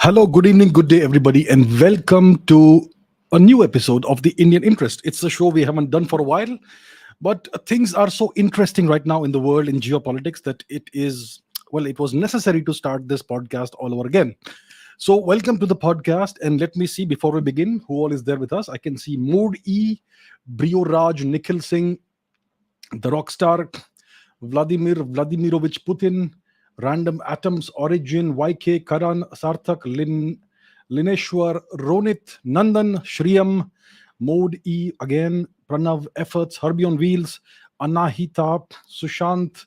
Hello, good evening, good day, everybody, and welcome to a new episode of The Indian Interest. It's a show we haven't done for a while, but things are so interesting right now in the world in geopolitics that it was necessary to start this podcast all over again. So, welcome to the podcast, and let me see before we begin who all is there with us. I can see Mood E, Brio Raj, Nikhil Singh, the Rockstar, Vladimir Vladimirovich Putin, Random Atoms, Origin, YK, Karan, Sarthak, Lineshwar, Ronit, Nandan, Shriyam, Mode E again, Pranav, Efforts, Herbie on Wheels, Anahita, Sushant,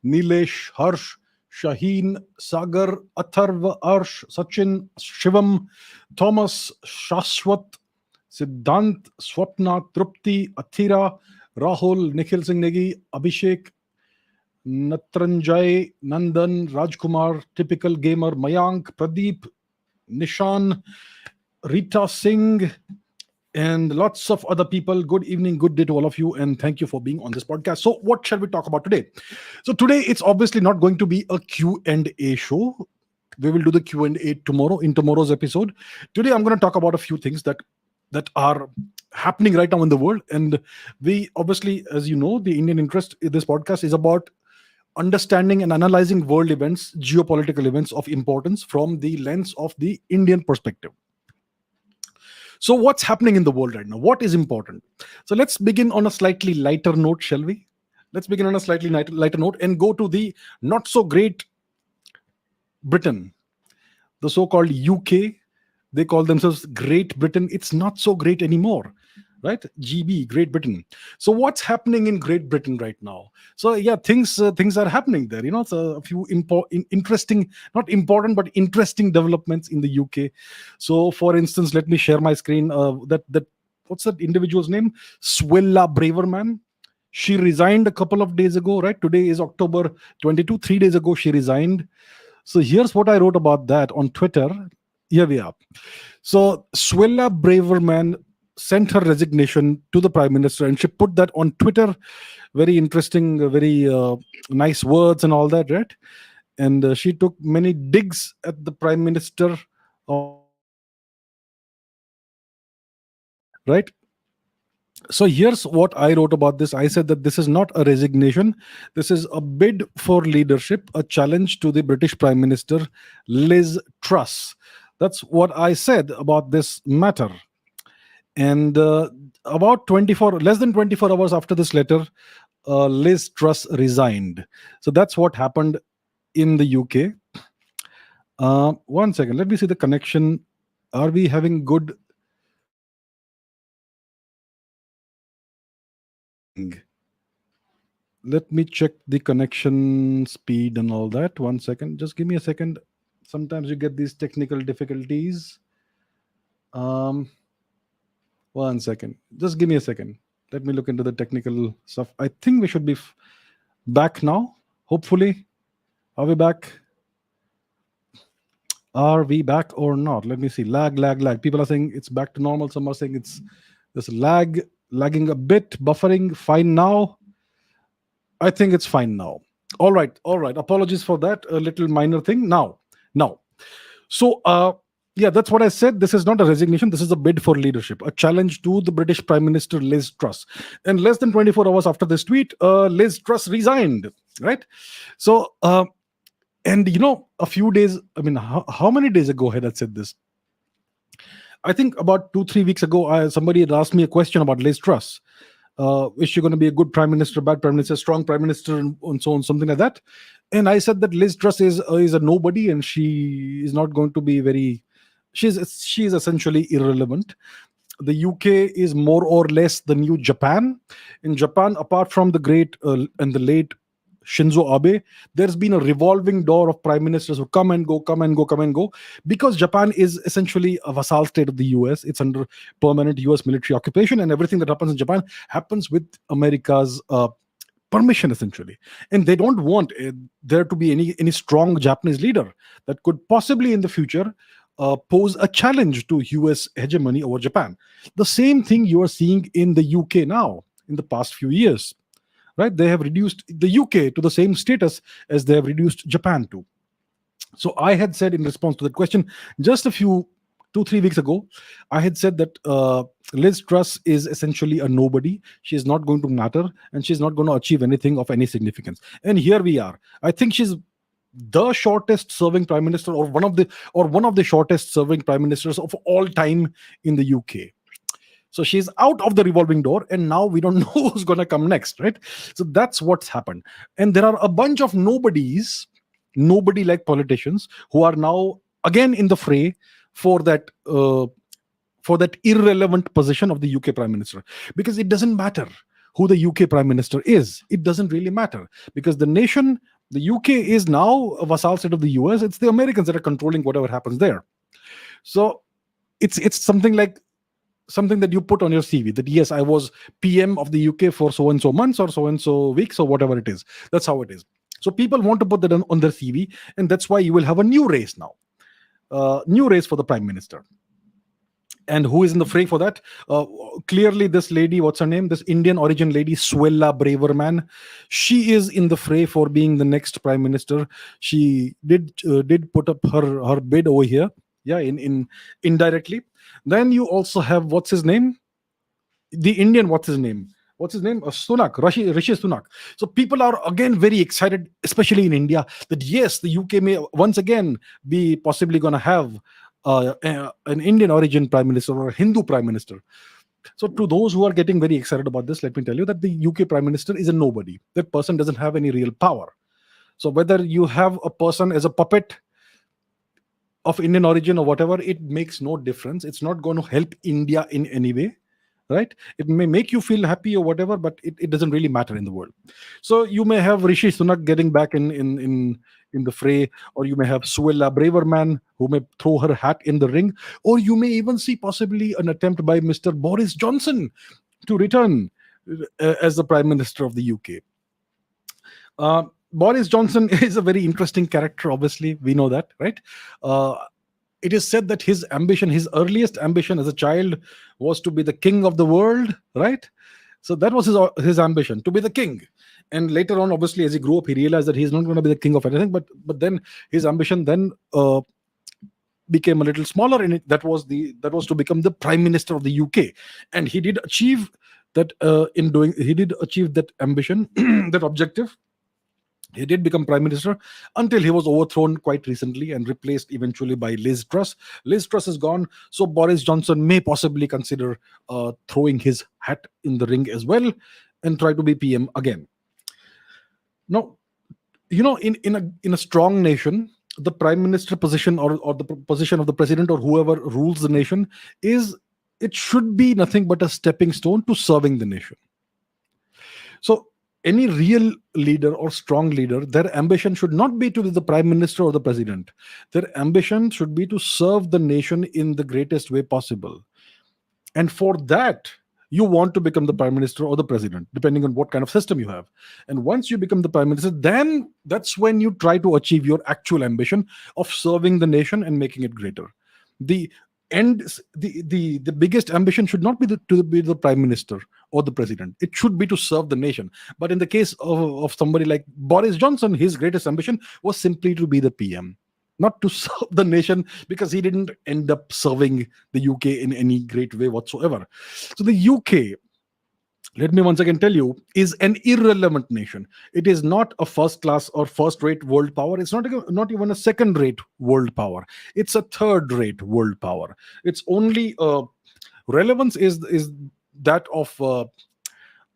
Nilesh, Harsh, Shaheen, Sagar, Atharva, Arsh, Sachin, Shivam, Thomas, Shashwat, Siddhant, Swapna, Trupti, Athira, Rahul, Nikhil Singh Negi, Abhishek, Natranjay, Nandan, Rajkumar, Typical Gamer, Mayank, Pradeep, Nishan, Rita Singh, and lots of other people. Good evening, good day to all of you, and thank you for being on this podcast. So, what shall we talk about today? So, today it's obviously not going to be a Q&A show. We will do the Q&A tomorrow in tomorrow's episode. Today, I'm going to talk about a few things that are happening right now in the world, and we obviously, as you know, the Indian Interest in this podcast is about understanding and analyzing world events, geopolitical events of importance from the lens of the Indian perspective. So, what's happening in the world right now? What is important? So, let's begin on a slightly lighter note, shall we? Let's begin on a slightly lighter note and go to the not so great Britain, the so called UK. They call themselves Great Britain. It's not so great anymore, right? GB, Great Britain. So what's happening in Great Britain right now? So yeah, things are happening there. So a few interesting, not important but interesting developments in the UK. So for instance, let me share my screen. That what's that individual's name? Swella Braverman. She resigned a couple of days ago, right? Today is October 22. 3 days ago, she resigned. So here's what I wrote about that on Twitter. Here we are. So Swella Braverman sent her resignation to the Prime Minister, and she put that on Twitter. Very interesting, very nice words and all that, right? And she took many digs at the Prime Minister, right? So here's what I wrote about this. I said that this is not a resignation. This is a bid for leadership, a challenge to the British Prime Minister, Liz Truss. That's what I said about this matter. And about less than 24 hours after this letter, Liz Truss resigned. So that's what happened in the UK. One second, let me see the connection. Are we having good? Let me check the connection speed and all that. One second, just give me a second. Sometimes you get these technical difficulties. One second, just give me a second. Let me look into the technical stuff. I think we should be back now. Hopefully, are we back? Are we back or not? Let me see. Lag. People are saying it's back to normal. Some are saying it's just lagging a bit, buffering. Fine now. I think it's fine now. All right. Apologies for that. A little minor thing. Now. So, yeah, that's what I said. This is not a resignation. This is a bid for leadership, a challenge to the British Prime Minister Liz Truss. And less than 24 hours after this tweet, Liz Truss resigned, right? So, and a few days, I mean, how many days ago had I said this? I think about 2-3 weeks ago, somebody had asked me a question about Liz Truss. Is she going to be a good prime minister, bad prime minister, strong prime minister, and so on, something like that? And I said that Liz Truss is a nobody, and she is not going to be very. She's essentially irrelevant. The UK is more or less the new Japan. In Japan, apart from the great and the late Shinzo Abe, there's been a revolving door of prime ministers who come and go, because Japan is essentially a vassal state of the US. It's under permanent US military occupation, and everything that happens in Japan happens with America's permission, essentially. And they don't want there to be any strong Japanese leader that could possibly in the future pose a challenge to US hegemony over Japan. The same thing you are seeing in the UK now in the past few years. Right? They have reduced the UK to the same status as they have reduced Japan to. So I had said in response to that question just a few 2 3 weeks ago, I had said that Liz Truss is essentially a nobody. She is not going to matter, and she's not going to achieve anything of any significance. And here we are. I think she's the shortest serving prime minister, or one of the shortest serving prime ministers of all time in the UK. So she's out of the revolving door, and now we don't know who's going to come next, right? So that's what's happened. And there are a bunch of nobodies, nobody like politicians, who are now again in the fray for that. For that irrelevant position of the UK Prime Minister, because it doesn't matter who the UK Prime Minister is. It doesn't really matter, because the UK is now a vassal state of the US. It's the Americans that are controlling whatever happens there. So it's something that you put on your CV, that yes, I was PM of the UK for so and so months or so and so weeks or whatever it is. That's how it is. So people want to put that on their CV, and that's why you will have a new race now, new race for the Prime Minister. And who is in the fray for that? Clearly, this lady, what's her name? This Indian origin lady, Swella Braverman. She is in the fray for being the next prime minister. She did put up her bid over here, yeah, in indirectly. Then you also have, what's his name? The Indian, what's his name? Sunak, Rishi Sunak. So people are again very excited, especially in India, that yes, the UK may once again be possibly going to have an Indian origin prime minister or a Hindu prime minister. So to those who are getting very excited about this, let me tell you that the UK prime minister is a nobody. That person doesn't have any real power. So whether you have a person as a puppet of Indian origin or whatever, it makes no difference. It's not going to help India in any way, right? It may make you feel happy or whatever, but it doesn't really matter in the world. So you may have Rishi Sunak getting back in the fray, or you may have Suella Braverman, who may throw her hat in the ring, or you may even see possibly an attempt by Mr. Boris Johnson to return as the Prime Minister of the UK. Boris Johnson is a very interesting character, obviously. We know that, right? It is said that his earliest ambition as a child, was to be the king of the world, right? So that was his ambition, to be the king. And later on, obviously, as he grew up, he realized that he's not going to be the king of anything. But then his ambition then became a little smaller, and that was to become the prime minister of the UK. And he did achieve that. He did achieve that ambition, that objective. He did become prime minister until he was overthrown quite recently and replaced eventually by Liz Truss. Liz Truss is gone, so Boris Johnson may possibly consider throwing his hat in the ring as well and try to be PM again. Now, in a strong nation, the prime minister position or the position of the president or whoever rules the nation it should be nothing but a stepping stone to serving the nation. So any real leader or strong leader, their ambition should not be to be the prime minister or the president. Their ambition should be to serve the nation in the greatest way possible. And for that, you want to become the prime minister or the president, depending on what kind of system you have. And once you become the prime minister, then that's when you try to achieve your actual ambition of serving the nation and making it greater. The biggest ambition should not be to be the prime minister or the president. It should be to serve the nation. But in the case of somebody like Boris Johnson, his greatest ambition was simply to be the PM, not to serve the nation, because he didn't end up serving the UK in any great way whatsoever. So the UK, let me once again tell you, is an irrelevant nation. It is not a first class or first rate world power. It's not even a second rate world power. It's a third rate world power. Its only relevance is that of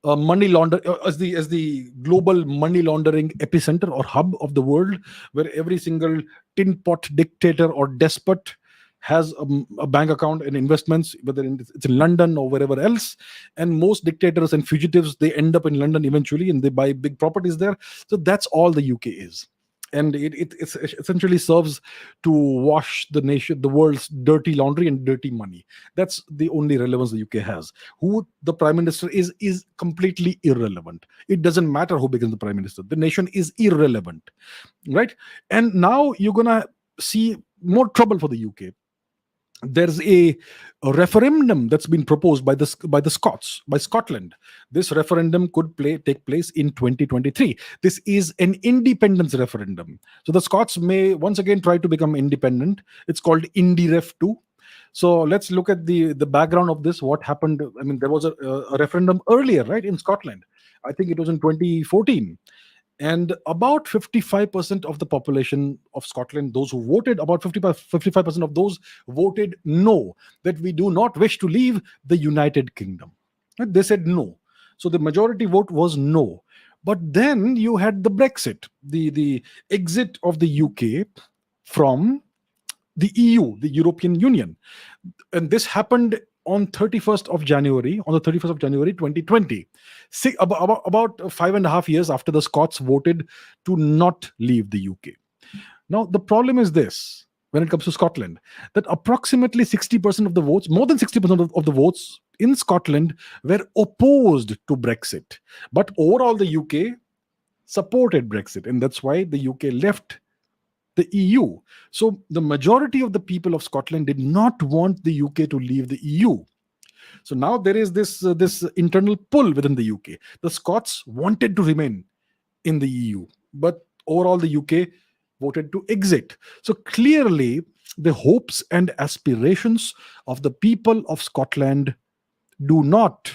money launder as the global money laundering epicenter or hub of the world, where every single tin pot dictator or despot has a bank account and investments, whether it's in London or wherever else. And most dictators and fugitives, they end up in London eventually, and they buy big properties there. So that's all the UK is. And it essentially serves to wash the world's dirty laundry and dirty money. That's the only relevance the UK has. Who the prime minister is completely irrelevant. It doesn't matter who becomes the prime minister. The nation is irrelevant, right? And now you're gonna see more trouble for the UK. there's a referendum that's been proposed by the Scots, by Scotland. This referendum could take place in 2023. This is an independence referendum. So the Scots may once again try to become independent. It's called IndyRef 2. So let's look at the background of this. What happened? I mean, there was a referendum earlier, right, in Scotland. I think it was in 2014, and about 55% of the population of Scotland, those who voted, about 55% of those voted no, that we do not wish to leave the United Kingdom. Right? They said no. So the majority vote was no. But then you had the Brexit, the exit of the UK from the EU, the European Union. And this happened on 31st of January, on the 31st of January 2020. About 5.5 years after the Scots voted to not leave the UK. Now, the problem is this when it comes to Scotland, that approximately 60% of the votes, more than 60% of the votes in Scotland were opposed to Brexit. But overall, the UK supported Brexit. And that's why the UK left the EU. So the majority of the people of Scotland did not want the UK to leave the EU. So now there is this internal pull within the UK. The Scots wanted to remain in the EU, but overall the UK voted to exit. So clearly, the hopes and aspirations of the people of Scotland do not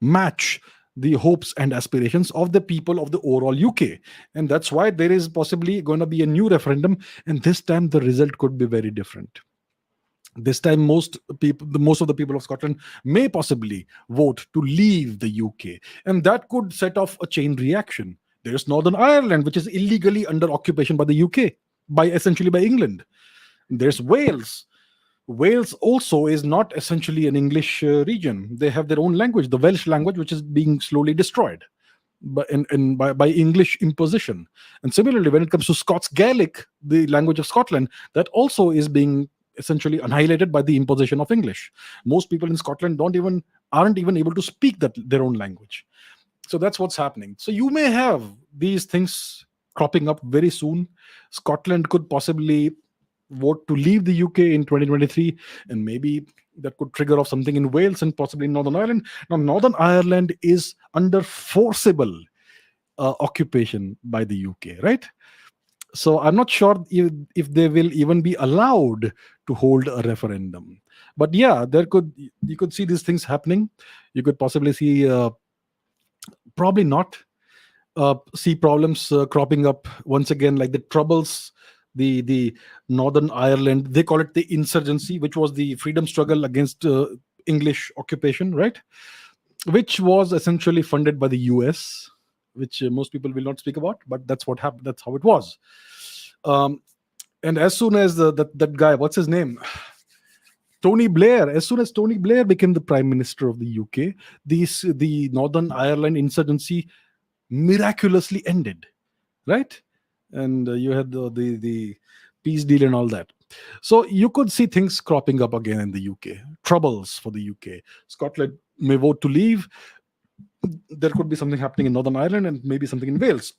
match the hopes and aspirations of the people of the overall UK. And that's why there is possibly going to be a new referendum, and this time the result could be very different. This time most of the people of Scotland may possibly vote to leave the UK, and that could set off a chain reaction. There's Northern Ireland, which is illegally under occupation by the UK, essentially by England. There's Wales. Wales also is not essentially an English region. They have their own language, the Welsh language, which is being slowly destroyed by English imposition. And similarly, when it comes to Scots Gaelic, the language of Scotland, that also is being essentially annihilated by the imposition of English. Most people in Scotland aren't even able to speak their own language. So that's what's happening. So you may have these things cropping up very soon. Scotland could possibly vote to leave the UK in 2023, and maybe that could trigger off something in Wales and possibly Northern Ireland. Now, Northern Ireland is under forcible occupation by the UK, right? So I'm not sure if they will even be allowed to hold a referendum. But yeah, you could see these things happening. You could possibly see, probably not, see problems cropping up once again, like the troubles, the Northern Ireland, they call it the insurgency, which was the freedom struggle against English occupation, right? Which was essentially funded by the US, which most people will not speak about, but that's what happened. That's how it was. And as soon as that guy, what's his name? Tony Blair, as soon as Tony Blair became the Prime Minister of the UK, the Northern Ireland insurgency miraculously ended, right? And you had the peace deal and all that. So you could see things cropping up again in the UK, troubles for the UK. Scotland may vote to leave. There could be something happening in Northern Ireland and maybe something in Wales.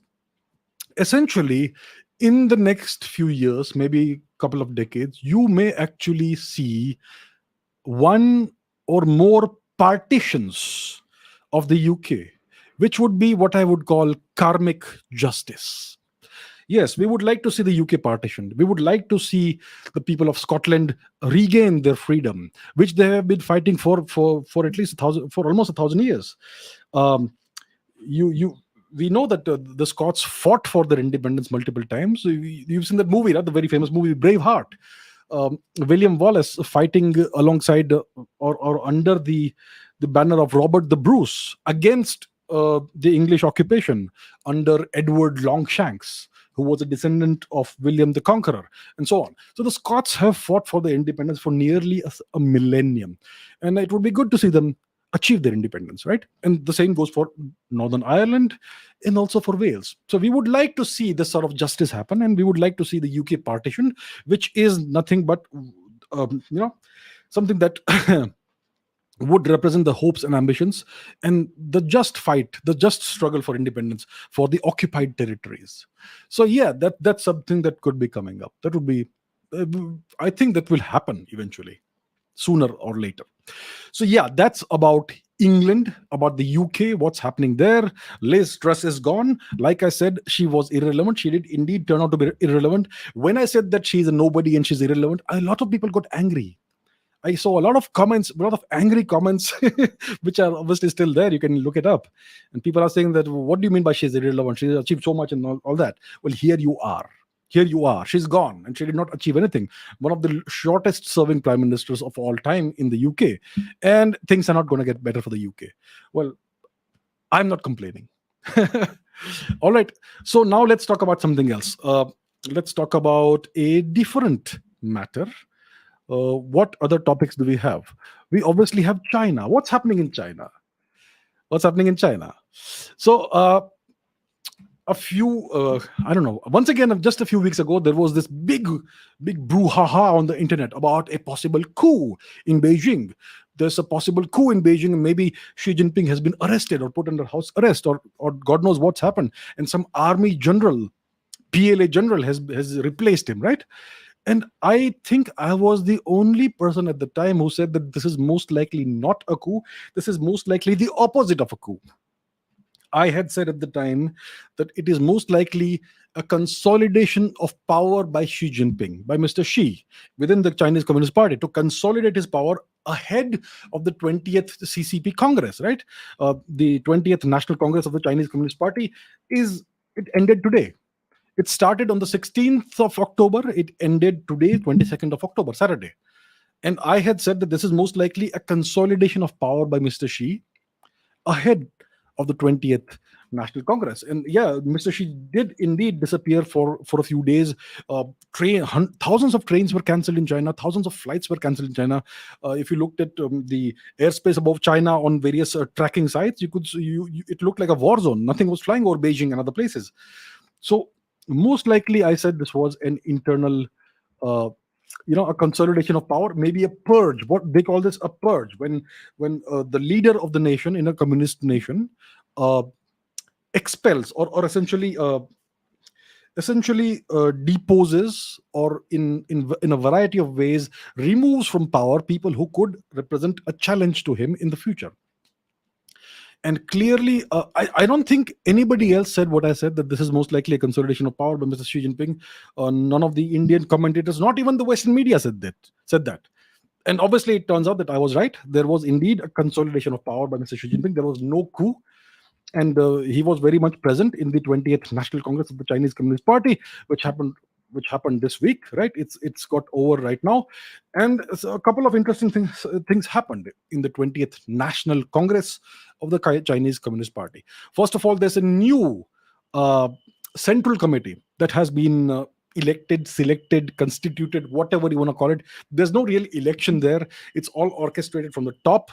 Essentially, in the next few years, maybe a couple of decades, you may actually see one or more partitions of the UK, which would be what I would call karmic justice. Yes, we would like to see the UK partitioned. We would like to see the people of Scotland regain their freedom, which they have been fighting for at least almost 1,000 years. We know that the Scots fought for their independence multiple times. You've seen that movie, right? The very famous movie Braveheart. William Wallace fighting alongside or under the banner of Robert the Bruce against the English occupation under Edward Longshanks, who was a descendant of William the Conqueror, and so on. So the Scots have fought for their independence for nearly a millennium, and it would be good to see them achieve their independence, right? And the same goes for Northern Ireland and also for Wales. So we would like to see this sort of justice happen, and we would like to see the UK partition, which is nothing but something that would represent the hopes and ambitions and the just fight, the just struggle for independence for the occupied territories. So yeah, that's something that could be coming up. That would be uh, I think that will happen eventually, sooner or later. So yeah, that's about England, about the UK, what's happening there. Liz Truss is gone. Like I said, she was irrelevant. She did indeed turn out to be irrelevant. When I said that she's a nobody and she's irrelevant, a lot of people got angry. I saw a lot of comments, a lot of angry comments, which are obviously still there. You can look it up. And people are saying that, what do you mean by she's irrelevant? She's achieved so much and all that. Well, here you are. Here you are. She's gone and she did not achieve anything. One of the shortest serving prime ministers of all time in the UK. And things are not going to get better for the UK. Well, I'm not complaining. All right. So now let's talk about something else. Let's talk about a different matter. What other topics do we have? We obviously have China. What's happening in China? What's happening in China? So, a few, I don't know. Once again, just a few weeks ago, there was this big brouhaha on the internet about a possible coup in Beijing. There's a possible coup in Beijing, and maybe Xi Jinping has been arrested or put under house arrest, or God knows what's happened. And some army general, PLA general, has replaced him, right? And I think I was the only person at the time who said that this is most likely not a coup. This is most likely the opposite of a coup. I had said at the time that it is most likely a consolidation of power by Xi Jinping, by Mr. Xi, within the Chinese Communist Party, to consolidate his power ahead of the 20th CCP Congress, right? The 20th National Congress of the Chinese Communist Party it ended today. It started on the 16th of October. It ended today, 22nd of October, Saturday. And I had said that this is most likely a consolidation of power by Mr. Xi ahead of the 20th National Congress. And yeah, Mr. Xi did indeed disappear for a few days. Thousands of trains were cancelled in China. Thousands of flights were cancelled in China. If you looked at the airspace above China on various tracking sites, it looked like a war zone. Nothing was flying over Beijing and other places. So most likely, I said this was an internal, a consolidation of power, maybe a purge. What they call this, a purge, when the leader of the nation in a communist nation expels or essentially deposes, or in a variety of ways removes from power people who could represent a challenge to him in the future. And clearly, I don't think anybody else said what I said, that this is most likely a consolidation of power by Mr. Xi Jinping. None of the Indian commentators, not even the Western media, said that. And obviously, it turns out that I was right. There was indeed a consolidation of power by Mr. Xi Jinping. There was no coup. And he was very much present in the 20th National Congress of the Chinese Communist Party, which happened this week, right? It's got over right now. And so a couple of interesting things happened in the 20th National Congress of the Chinese Communist Party. First of all, there's a new central committee that has been elected, selected, constituted, whatever you want to call it. There's no real election there. It's all orchestrated from the top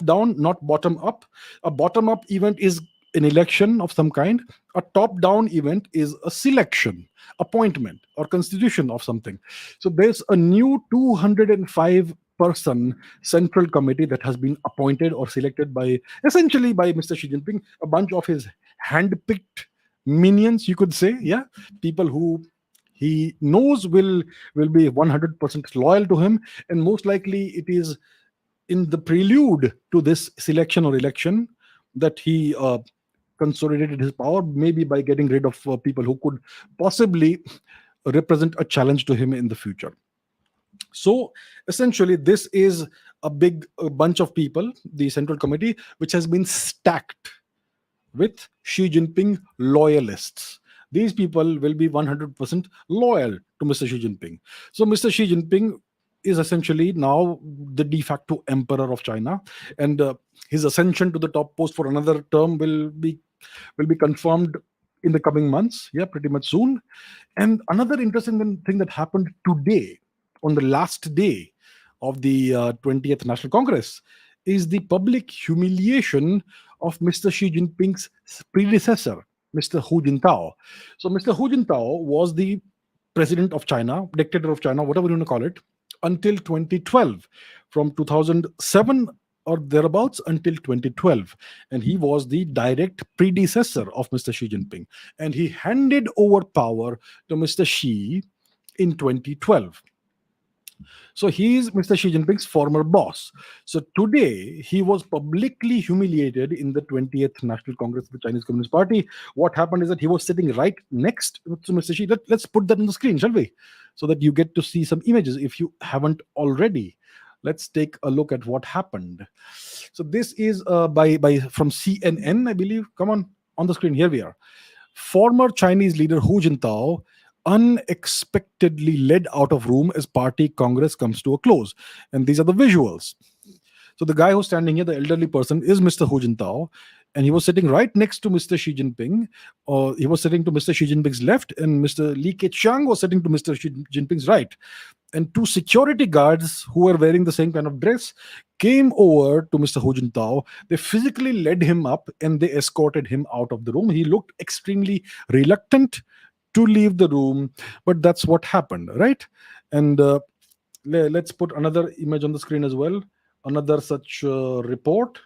down, not bottom up. A bottom up event is an election of some kind. A top down event is a selection, appointment, or constitution of something. So there's a new 205 person central committee that has been appointed or selected essentially by Mr. Xi Jinping, a bunch of his hand-picked minions, you could say. Yeah, people who he knows will be 100% loyal to him, and most likely it is in the prelude to this selection or election that he consolidated his power, maybe by getting rid of people who could possibly represent a challenge to him in the future. So essentially, this is a bunch of people, the Central Committee, which has been stacked with Xi Jinping loyalists. These people will be 100% loyal to Mr. Xi Jinping. So Mr. Xi Jinping is essentially now the de facto emperor of China, and his ascension to the top post for another term will be confirmed in the coming months. Yeah, pretty much soon. And another interesting thing that happened today, on the last day of the 20th National Congress, is the public humiliation of Mr. Xi Jinping's predecessor, Mr. Hu Jintao. So Mr. Hu Jintao was the president of China, dictator of China, whatever you want to call it, until 2012, from 2007 or thereabouts until 2012. And he was the direct predecessor of Mr. Xi Jinping. And he handed over power to Mr. Xi in 2012. So he is Mr. Xi Jinping's former boss. So today he was publicly humiliated in the 20th National Congress of the Chinese Communist Party. What happened is that he was sitting right next to Mr. Xi. Let's put that on the screen, shall we? So that you get to see some images if you haven't already. Let's take a look at what happened. So this is by from CNN, I believe. Come on the screen. Here we are. Former Chinese leader Hu Jintao unexpectedly led out of room as party congress comes to a close. And these are the visuals. So the guy who's standing here, the elderly person, is Mr. Hu Jintao, and he was sitting right next to Mr. Xi Jinping. Or he was sitting to Mr. Xi Jinping's left, and Mr. Li Keqiang was sitting to Mr. Xi Jinping's right. And two security guards who were wearing the same kind of dress came over to Mr. Hu Jintao. They physically led him up and they escorted him out of the room. He looked extremely reluctant to leave the room, but that's what happened, right? And let's put another image on the screen as well. Another such report.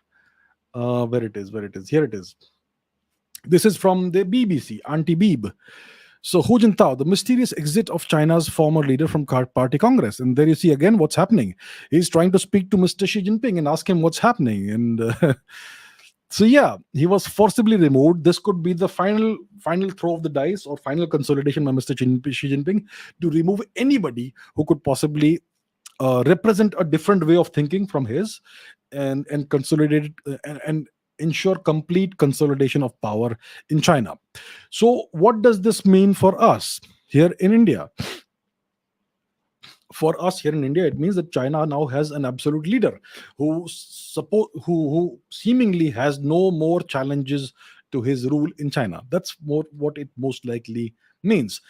Where it is. Here it is. This is from the BBC, Anti-Beeb. So Hu Jintao, the mysterious exit of China's former leader from party congress. And there you see again what's happening. He's trying to speak to Mr. Xi Jinping and ask him what's happening. And so yeah, he was forcibly removed. This could be the final throw of the dice or final consolidation by Mr. Xi Jinping to remove anybody who could possibly represent a different way of thinking from his, and consolidate and ensure complete consolidation of power in China. So what does this mean for us here in India? For us here in India, it means that China now has an absolute leader who who seemingly has no more challenges to his rule in China. That's what it most likely means.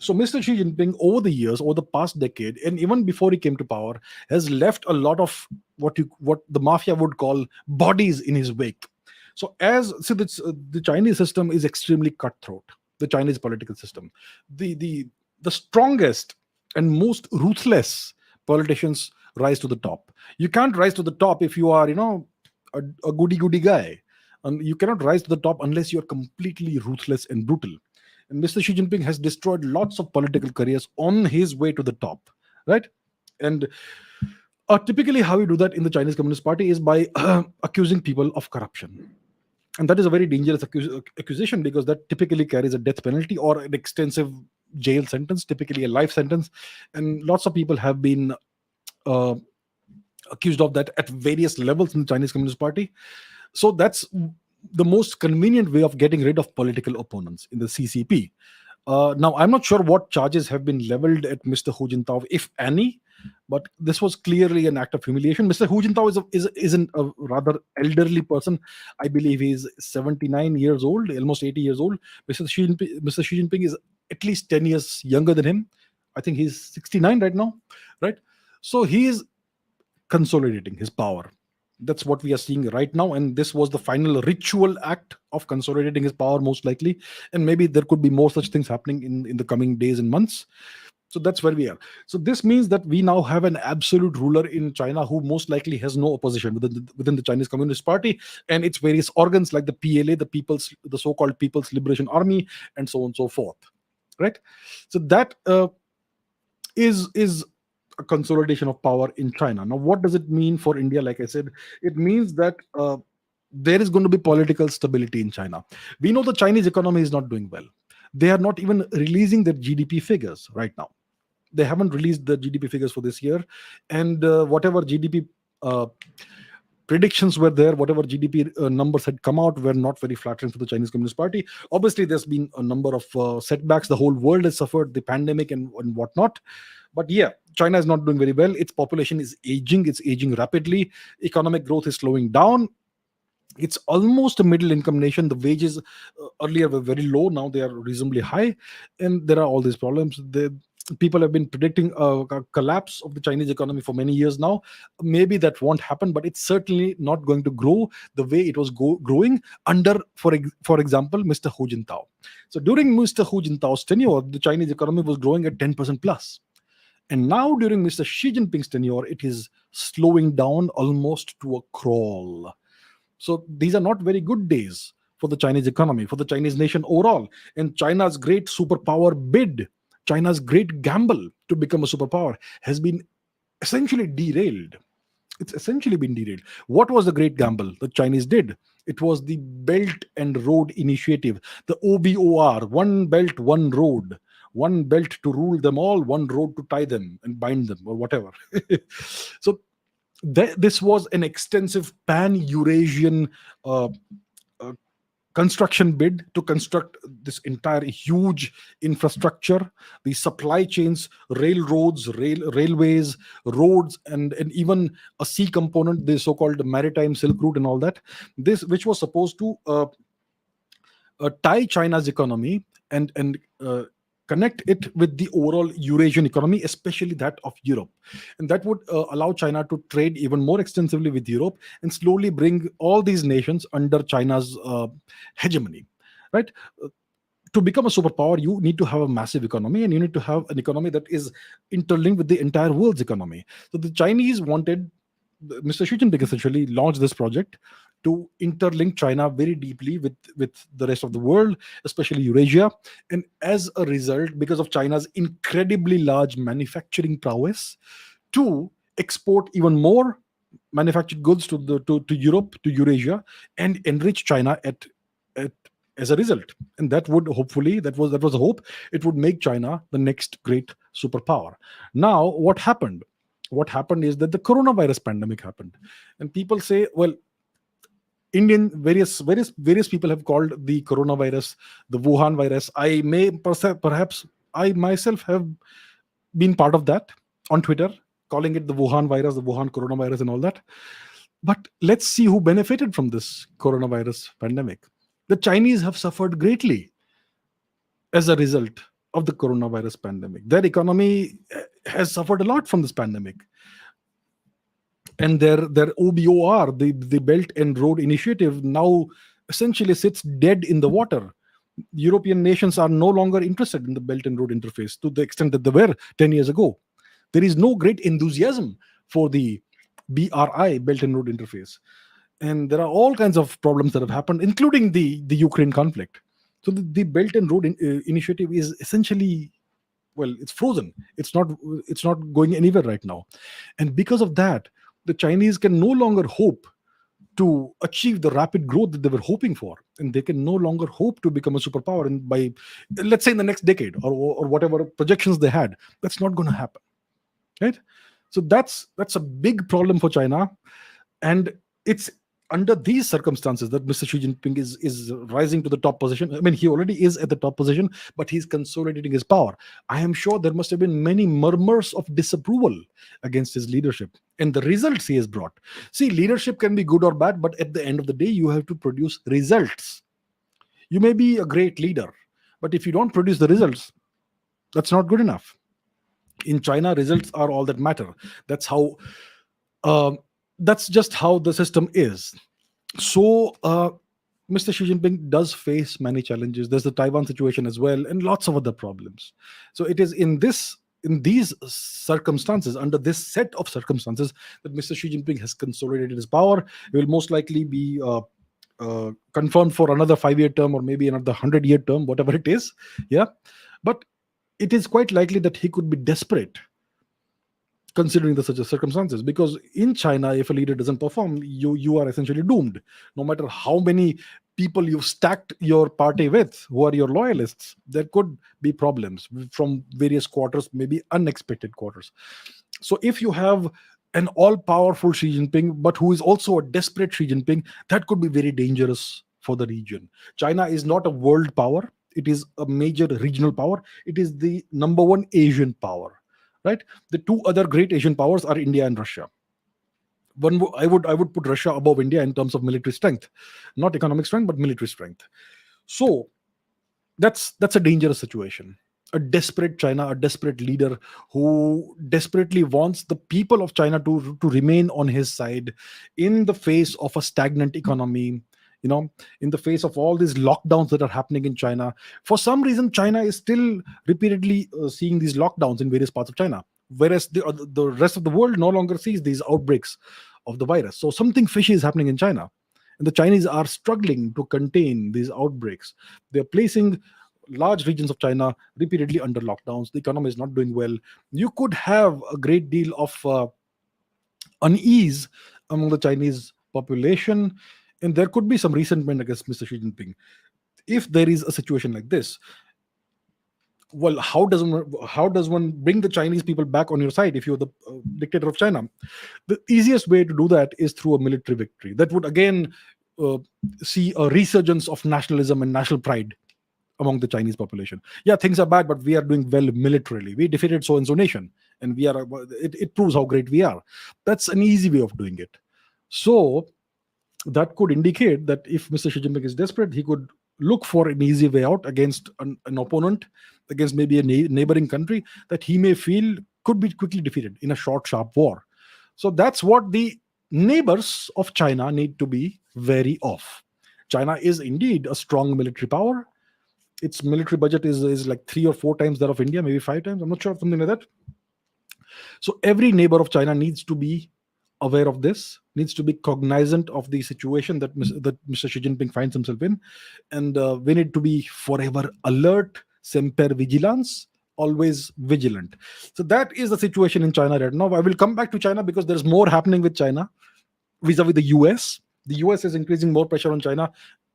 So Mr. Xi Jinping, over the years, over the past decade, and even before he came to power, has left a lot of what the mafia would call bodies in his wake. So the Chinese system is extremely cutthroat. The Chinese political system, the strongest and most ruthless politicians rise to the top. You can't rise to the top if you are, a goody guy, and you cannot rise to the top unless you are completely ruthless and brutal. And Mr. Xi Jinping has destroyed lots of political careers on his way to the top, right? And typically, how we do that in the Chinese Communist Party is by accusing people of corruption. And that is a very dangerous accusation, because that typically carries a death penalty or an extensive jail sentence, typically a life sentence. And lots of people have been accused of that at various levels in the Chinese Communist Party. So that's the most convenient way of getting rid of political opponents in the CCP. Now, I'm not sure what charges have been leveled at Mr. Hu Jintao, if any, but this was clearly an act of humiliation. Mr. Hu Jintao is a rather elderly person. I believe he's 79 years old, almost 80 years old. Mr. Xi Jinping is at least 10 years younger than him. I think he's 69 right now, right? So he is consolidating his power. That's what we are seeing right now, and this was the final ritual act of consolidating his power, most likely. And maybe there could be more such things happening in the coming days and months. So that's where we are. So this means that we now have an absolute ruler in China who most likely has no opposition within the Chinese Communist Party and its various organs like the PLA, the so-called People's Liberation Army, and so on and so forth. Right? So that is a consolidation of power in China. Now, what does it mean for India? Like I said, it means that there is going to be political stability in China. We know the Chinese economy is not doing well. They are not even releasing their GDP figures right now. They haven't released the GDP figures for this year, and whatever GDP predictions were there, whatever GDP numbers had come out, were not very flattering for the Chinese Communist Party. Obviously, there's been a number of setbacks. The whole world has suffered, the pandemic and whatnot. But yeah, China is not doing very well. Its population is aging. It's aging rapidly. Economic growth is slowing down. It's almost a middle income nation. The wages earlier were very low. Now they are reasonably high. And there are all these problems. People have been predicting a collapse of the Chinese economy for many years now. Maybe that won't happen, but it's certainly not going to grow the way it was growing under, for example, Mr. Hu Jintao. So during Mr. Hu Jintao's tenure, the Chinese economy was growing at 10% plus. And now during Mr. Xi Jinping's tenure, it is slowing down almost to a crawl. So these are not very good days for the Chinese economy, for the Chinese nation overall. And China's great superpower bid, China's great gamble to become a superpower has been essentially derailed. It's essentially been derailed. What was the great gamble the Chinese did? It was the Belt and Road Initiative, the OBOR, one belt, one road, one belt to rule them all, one road to tie them and bind them, or whatever. So this was an extensive pan-Eurasian uh, uh, construction bid to construct this entire huge infrastructure, the supply chains, railroads, railways, roads, and even a sea component, the so-called maritime Silk Route and all that. This, which was supposed to tie China's economy and connect it with the overall Eurasian economy, especially that of Europe, and that would allow China to trade even more extensively with Europe and slowly bring all these nations under China's hegemony. Right? To become a superpower, you need to have a massive economy, and you need to have an economy that is interlinked with the entire world's economy. So the Chinese wanted, Mr. Xi Jinping essentially launched this project to interlink China very deeply with the rest of the world, especially Eurasia. And as a result, because of China's incredibly large manufacturing prowess, to export even more manufactured goods to Europe, to Eurasia, and enrich China at as a result. And that would hopefully, that was a hope, it would make China the next great superpower. Now what happened is that the coronavirus pandemic happened, and people say, well, Indian, various people have called the coronavirus the Wuhan virus. I may perhaps I myself have been part of that on Twitter, calling it the Wuhan virus, the Wuhan coronavirus, and all that. But let's see who benefited from this coronavirus pandemic. The Chinese have suffered greatly as a result of the coronavirus pandemic. Their economy has suffered a lot from this pandemic. And their OBOR, the Belt and Road Initiative, now essentially sits dead in the water. European nations are no longer interested in the Belt and Road interface to the extent that they were 10 years ago. There is no great enthusiasm for the BRI, Belt and Road interface. And there are all kinds of problems that have happened, including the Ukraine conflict. So the Belt and Road initiative is essentially, well, it's frozen. It's not going anywhere right now. And because of that, the Chinese can no longer hope to achieve the rapid growth that they were hoping for, and they can no longer hope to become a superpower. And by, let's say, in the next decade, or whatever projections they had, that's not going to happen, right? So that's a big problem for China, and it's under these circumstances that Mr. Xi Jinping is rising to the top position. I mean, he already is at the top position, but he's consolidating his power. I am sure there must have been many murmurs of disapproval against his leadership and the results he has brought. See, leadership can be good or bad, but at the end of the day, you have to produce results. You may be a great leader, but if you don't produce the results, that's not good enough. In China, results are all that matter. That's how. That's just how the system is. So, Mr. Xi Jinping does face many challenges. There's the Taiwan situation as well, and lots of other problems. So, it is in these circumstances, under this set of circumstances, that Mr. Xi Jinping has consolidated his power. He will most likely be confirmed for another 5-year term, or maybe another 100-year term, whatever it is. Yeah, but it is quite likely that he could be desperate, considering the such circumstances, because in China, if a leader doesn't perform, you are essentially doomed. No matter how many people you've stacked your party with, who are your loyalists, there could be problems from various quarters, maybe unexpected quarters. So if you have an all-powerful Xi Jinping, but who is also a desperate Xi Jinping, that could be very dangerous for the region. China is not a world power. It is a major regional power. It is the number one Asian power. Right? The two other great Asian powers are India and Russia. I would put Russia above India in terms of military strength, not economic strength, but military strength. So that's a dangerous situation. A desperate China, a desperate leader who desperately wants the people of China to remain on his side in the face of a stagnant economy, in the face of all these lockdowns that are happening in China. For some reason, China is still repeatedly seeing these lockdowns in various parts of China, whereas the rest of the world no longer sees these outbreaks of the virus. So something fishy is happening in China, and the Chinese are struggling to contain these outbreaks. They're placing large regions of China repeatedly under lockdowns. The economy is not doing well. You could have a great deal of unease among the Chinese population, and there could be some resentment against Mr. Xi Jinping. If there is a situation like this, well, how does one bring the Chinese people back on your side if you're the dictator of China? The easiest way to do that is through a military victory. That would again uh, see a resurgence of nationalism and national pride among the Chinese population. Yeah, things are bad, but we are doing well militarily. We defeated so and so nation, and we are. It proves how great we are. That's an easy way of doing it. So that could indicate that if Mr. Xi Jinping is desperate, he could look for an easy way out against an opponent, against maybe a neighboring country that he may feel could be quickly defeated in a short, sharp war. So that's what the neighbors of China need to be wary of. China is indeed a strong military power. Its military budget is like 3 or 4 times that of India, maybe 5 times. I'm not sure, something like that. So every neighbor of China needs to be aware of this, needs to be cognizant of the situation that Mr. Xi Jinping finds himself in, and we need to be forever alert, semper vigilance, always vigilant. So that is the situation in China right now. I will come back to China because there's more happening with China vis-a-vis the US. The US is increasing more pressure on China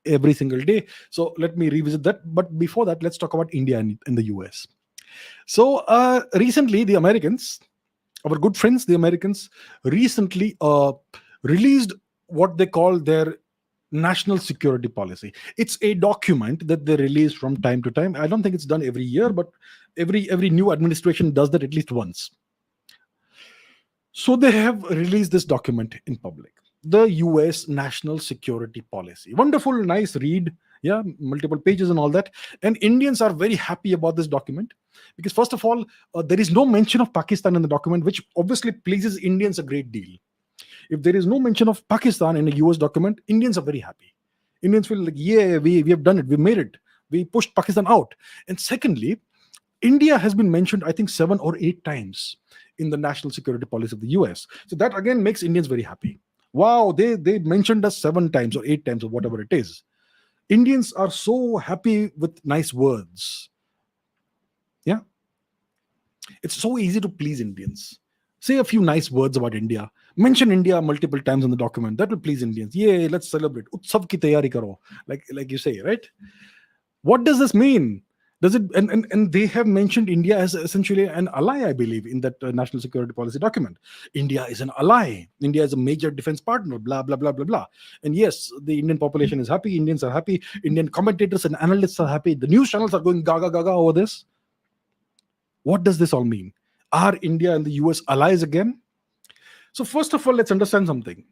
every single day. So let me revisit that. But before that, let's talk about India and the US. So recently, the Americans, our good friends, the Americans, recently released what they call their national security policy. It's a document that they release from time to time. I don't think it's done every year, but every new administration does that at least once. So they have released this document in public, the US National Security Policy. Wonderful, nice read. Yeah, multiple pages and all that. And Indians are very happy about this document because, first of all, there is no mention of Pakistan in the document, which obviously pleases Indians a great deal. If there is no mention of Pakistan in a US document, Indians are very happy. Indians feel like, yeah, we have done it, we made it, we pushed Pakistan out. And secondly, India has been mentioned, I think, 7 or 8 times in the national security policy of the US. So that again makes Indians very happy. Wow, they mentioned us 7 times or 8 times or whatever it is. Indians are so happy with nice words. Yeah. It's so easy to please Indians. Say a few nice words about India. Mention India multiple times in the document. That will please Indians. Yeah, let's celebrate. Utsav ki tayari karo. Like you say, right? What does this mean? Does it and they have mentioned India as essentially an ally, I believe, in that national security policy document. India is an ally. India is a major defense partner. Blah blah blah blah blah. And yes, the Indian population is happy. Indians are happy. Indian commentators and analysts are happy. The news channels are going gaga gaga over this. What does this all mean? Are India and the US allies again? So first of all, let's understand something.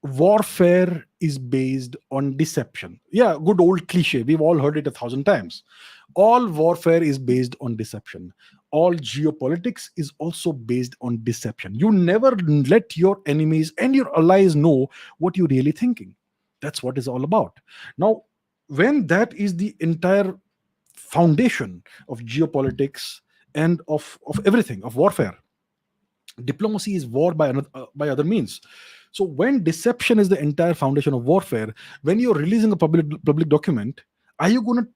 Warfare is based on deception. Yeah, good old cliche. We've all heard it 1,000 times. All warfare is based on deception. All geopolitics is also based on deception. You never let your enemies and your allies know what you're really thinking. That's what it's all about. Now, when that is the entire foundation of geopolitics and of everything, of warfare, diplomacy is war by other means. So when deception is the entire foundation of warfare, when you're releasing a public document, are you going to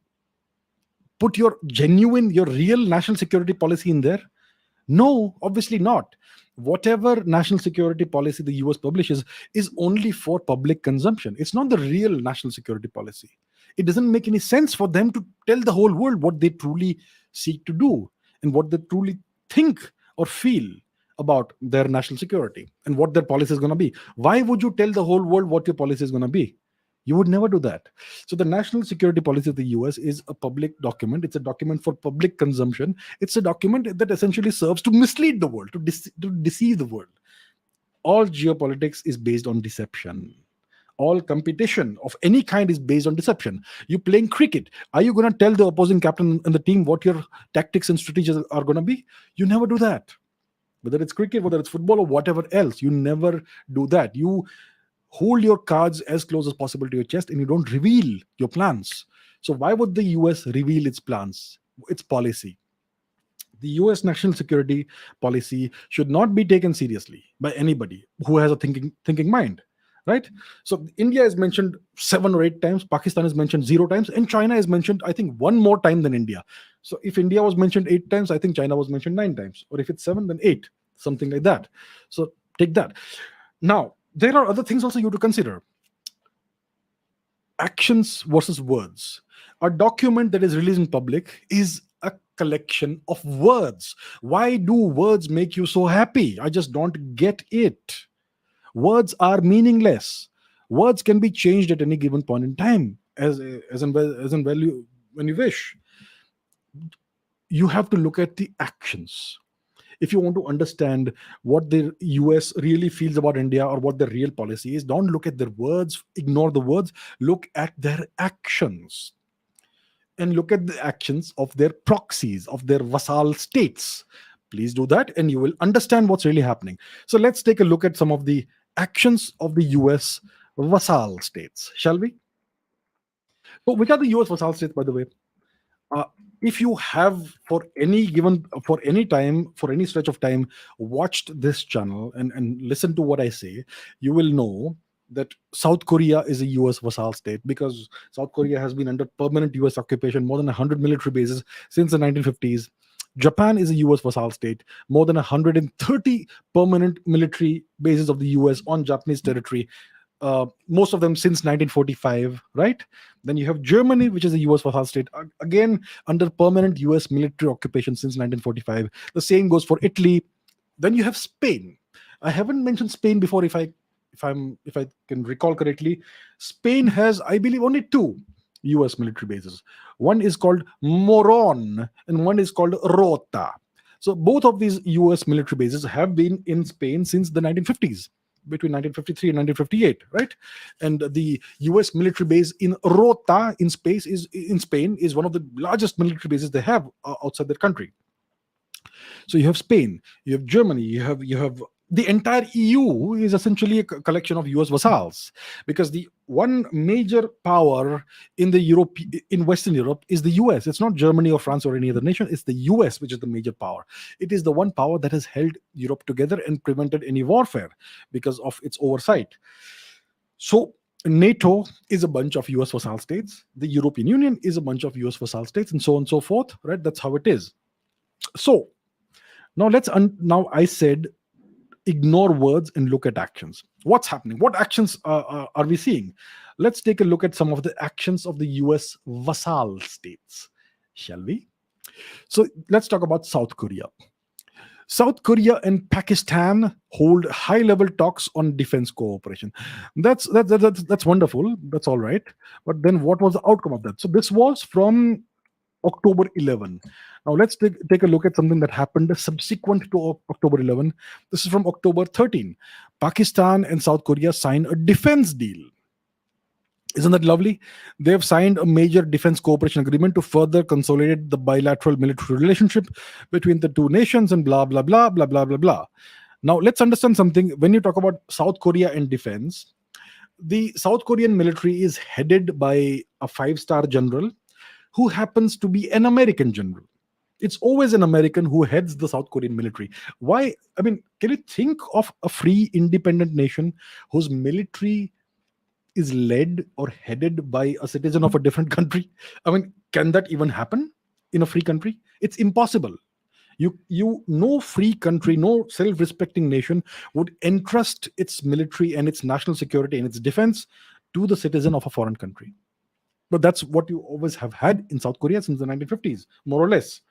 put your real national security policy in there? No, obviously not. Whatever national security policy the US publishes is only for public consumption. It's not the real national security policy. It doesn't make any sense for them to tell the whole world what they truly seek to do and what they truly think or feel about their national security and what their policy is going to be. Why would you tell the whole world what your policy is going to be? You would never do that. So the national security policy of the US is a public document. It's a document for public consumption. It's a document that essentially serves to mislead the world, to deceive the world. All geopolitics is based on deception. All competition of any kind is based on deception. You playing cricket. Are you going to tell the opposing captain and the team what your tactics and strategies are going to be? You never do that. Whether it's cricket, whether it's football or whatever else, you never do that. You hold your cards as close as possible to your chest and you don't reveal your plans. So why would the US reveal its plans, its policy? The US national security policy should not be taken seriously by anybody who has a thinking mind. right? So India is mentioned 7 or 8 times, Pakistan is mentioned 0 times, and China is mentioned, I think, one more time than India. So if India was mentioned 8 times, I think China was mentioned 9 times, or if it's seven, then eight, something like that. So take that. Now there are other things also you have to consider. Actions versus words. A document that is released in public is a collection of words. Why do words make you so happy? I just don't get it. Words are meaningless. Words can be changed at any given point in time, as in value when you wish. You have to look at the actions. If you want to understand what the US really feels about India or what their real policy is, don't look at their words, ignore the words, look at their actions. And look at the actions of their proxies, of their vassal states. Please do that, and you will understand what's really happening. So let's take a look at some of the actions of the US vassal states, shall we? So, which are the US vassal states, by the way? Uh, if you have, for any time, for any stretch of time, watched this channel and listened to what I say, you will know that South Korea is a US vassal state, because South Korea has been under permanent US occupation, more than 100 military bases since the 1950s. Japan is a US vassal state, more than 130 permanent military bases of the US on Japanese territory, most of them since 1945, right? Then you have Germany, which is a US vassal state, again under permanent US military occupation since 1945. The same goes for Italy. Then you have Spain. I haven't mentioned Spain before, if I can recall correctly. Spain has, I believe, only two US military bases. One is called Moron and one is called Rota. So both of these US military bases have been in Spain since the 1950s, between 1953 and 1958, right? And the US military base in Rota in Spain is one of the largest military bases they have outside their country. So you have Spain, you have Germany, you have the entire EU is essentially a collection of US vassals, because the one major power in Western Europe is the US. It's not Germany or France or any other nation. It's the US which is the major power. It is the one power that has held Europe together and prevented any warfare because of its oversight. So NATO is a bunch of US vassal states. The European Union is a bunch of US vassal states, and so on and so forth. Right? That's how it is. So now now I said ignore words and look at actions. What's happening? What actions are we seeing? Let's take a look at some of the actions of the US vassal states, shall we? So let's talk about South Korea. South Korea and Pakistan hold high-level talks on defense cooperation. That's wonderful. That's all right. But then, what was the outcome of that? So this was from October 11. Now let's take a look at something that happened subsequent to October 11. This is from October 13. Pakistan and South Korea signed a defense deal. Isn't that lovely? They have signed a major defense cooperation agreement to further consolidate the bilateral military relationship between the two nations, and blah, blah, blah, blah, blah, blah, blah. Now, let's understand something. When you talk about South Korea and defense, the South Korean military is headed by a 5-star general who happens to be an American general. It's always an American who heads the South Korean military. Why? I mean, can you think of a free, independent nation whose military is led or headed by a citizen of a different country? I mean, can that even happen in a free country? It's impossible. No free country, no self-respecting nation would entrust its military and its national security and its defense to the citizen of a foreign country. But that's what you always have had in South Korea since the 1950s, more or less.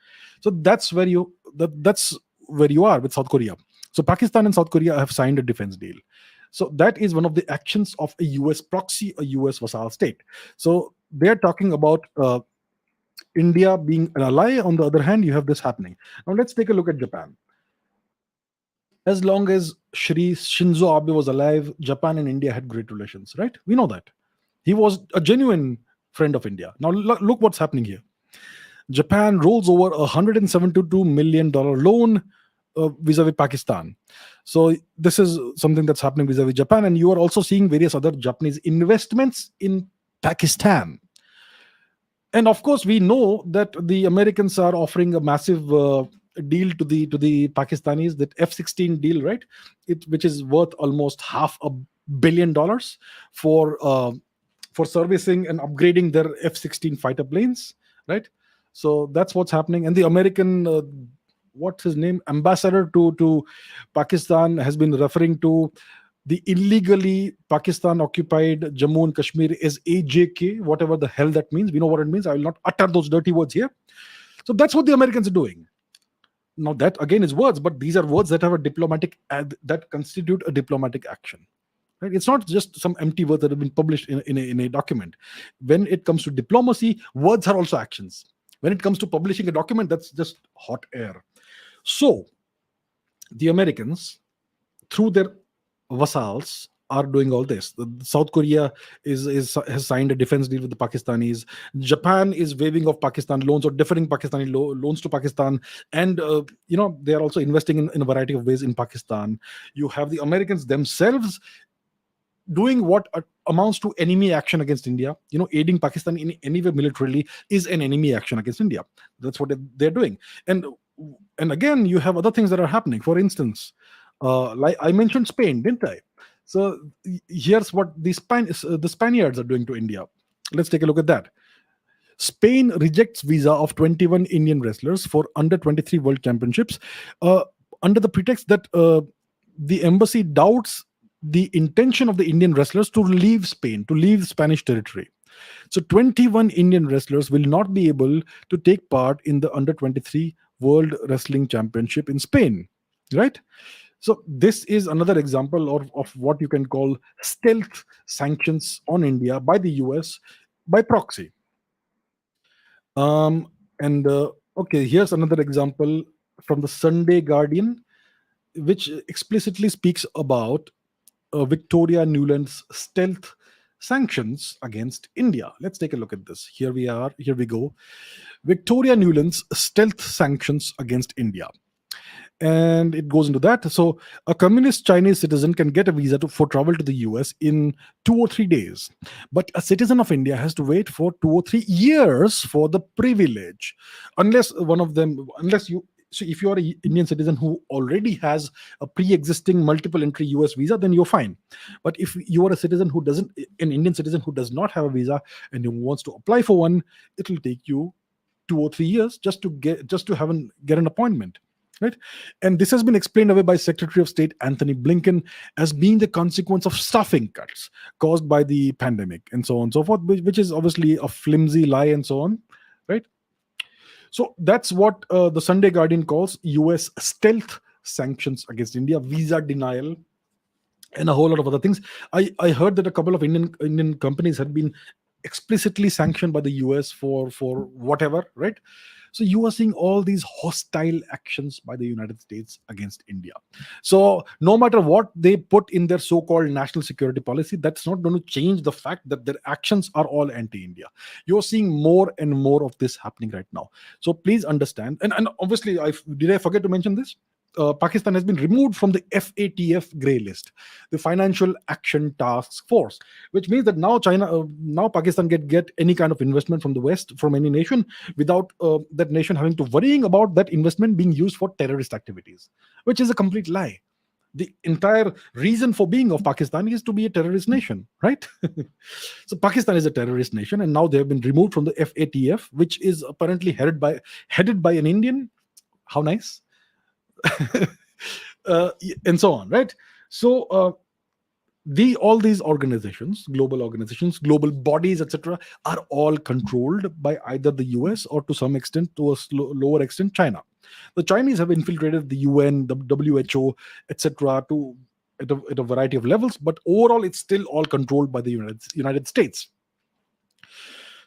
So that's where you are with South Korea. So Pakistan and South Korea have signed a defense deal. So that is one of the actions of a US proxy, a US vassal state. So they're talking about India being an ally. On the other hand, you have this happening. Now let's take a look at Japan. As long as Shri Shinzo Abe was alive, Japan and India had great relations, right? We know that. He was a genuine friend of India. Now look what's happening here. Japan rolls over $172 million loan vis-a-vis Pakistan. So this is something that's happening vis-a-vis Japan, and you are also seeing various other Japanese investments in Pakistan. And of course, we know that the Americans are offering a massive deal to the Pakistanis, that F-16 deal, right? Which is worth almost $500 billion for servicing and upgrading their F-16 fighter planes, right? So that's what's happening. And the American, what's his name, ambassador to Pakistan has been referring to the illegally Pakistan occupied Jammu and Kashmir as AJK, whatever the hell that means. We know what it means. I will not utter those dirty words here. So that's what the Americans are doing. Now that again is words, but these are words that have a diplomatic that constitute a diplomatic action. Right? It's not just some empty words that have been published in a document. When it comes to diplomacy, words are also actions. When it comes to publishing a document, that's just hot air. So the Americans, through their vassals, are doing all this. South Korea has signed a defense deal with the Pakistanis. Japan is waiving off Pakistan loans or deferring Pakistani loans to Pakistan, and they are also investing in a variety of ways in Pakistan. You have the Americans themselves doing what amounts to enemy action against India. Aiding Pakistan in any way militarily is an enemy action against India. That's what they're doing. And again, you have other things that are happening. For instance, like I mentioned Spain, didn't I? So here's what the Spaniards are doing to India. Let's take a look at that. Spain rejects visa of 21 Indian wrestlers for under 23 World Championships under the pretext that the embassy doubts the intention of the Indian wrestlers to leave Spain, to leave Spanish territory. So 21 Indian wrestlers will not be able to take part in the under 23 World Wrestling Championship in Spain, right? So this is another example of what you can call stealth sanctions on India by the US by proxy. Okay, here's another example from the Sunday Guardian, which explicitly speaks about Victoria Nuland's stealth sanctions against India. Let's take a look at this. Here we go. Victoria Nuland's stealth sanctions against India. And it goes into that. So a communist Chinese citizen can get a visa for travel to the US in 2 or 3 days, but a citizen of India has to wait for 2 or 3 years for the privilege, unless if you are an Indian citizen who already has a pre-existing multiple entry US visa, then you're fine. But if you are an Indian citizen who does not have a visa and who wants to apply for one, it will take you 2 or 3 years just to get an appointment. Right? And this has been explained away by Secretary of State Anthony Blinken as being the consequence of staffing cuts caused by the pandemic and so on and so forth, which is obviously a flimsy lie and so on, right? So that's what the Sunday Guardian calls US stealth sanctions against India, visa denial, and a whole lot of other things. I heard that a couple of Indian companies had been explicitly sanctioned by the US for whatever, right? So you are seeing all these hostile actions by the United States against India. So no matter what they put in their so-called national security policy, that's not going to change the fact that their actions are all anti-India. You're seeing more and more of this happening right now. So please understand. And obviously, did I forget to mention this? Pakistan has been removed from the FATF grey list, the Financial Action Task Force, which means that now Pakistan get any kind of investment from the West, from any nation, without that nation having to worrying about that investment being used for terrorist activities, which is a complete lie. The entire reason for being of Pakistan is to be a terrorist nation, right? So Pakistan is a terrorist nation, and now they have been removed from the FATF, which is apparently headed by an Indian. How nice. And so on, right? So all these organizations, global bodies, etc., are all controlled by either the US or to some extent, to a lower extent, China. The Chinese have infiltrated the UN, the WHO, etc., at a variety of levels, but overall it's still all controlled by the United States.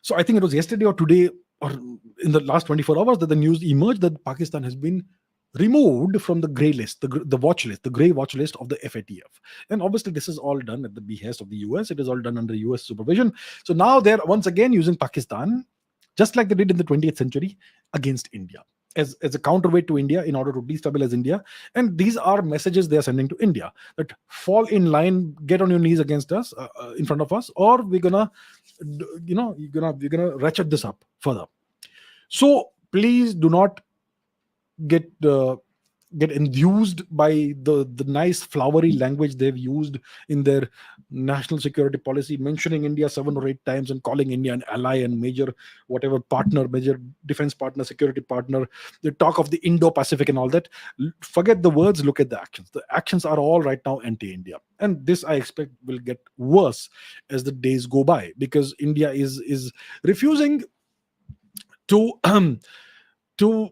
So I think it was yesterday or today or in the last 24 hours that the news emerged that Pakistan has been removed from the grey list, the watch list, the grey watch list of the FATF. And obviously this is all done at the behest of the US. It is all done under US supervision. So now they're once again using Pakistan, just like they did in the 20th century, against India as a counterweight to India in order to destabilize India. And these are messages they are sending to India that fall in line, get on your knees against us, in front of us, or we're gonna ratchet this up further. So please do not get get enthused by the nice flowery language they've used in their national security policy, mentioning India 7 or 8 times and calling India an ally and major whatever partner, major defense partner, security partner. They talk of the Indo-Pacific and all that. Forget the words, look at the actions. The actions are all right now anti-India, and this I expect will get worse as the days go by, because India is refusing to to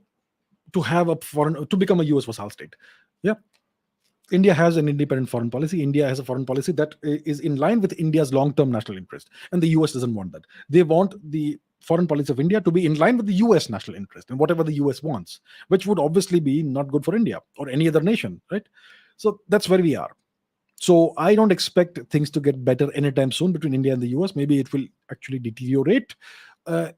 to have a foreign, to become a US vassal state. Yeah, India has an independent foreign policy. India has a foreign policy that is in line with India's long-term national interest, and the US doesn't want that. They want the foreign policy of India to be in line with the US national interest and whatever the US wants, which would obviously be not good for India or any other nation, right? So that's where we are. So I don't expect things to get better anytime soon between India and the US. Maybe it will actually deteriorate.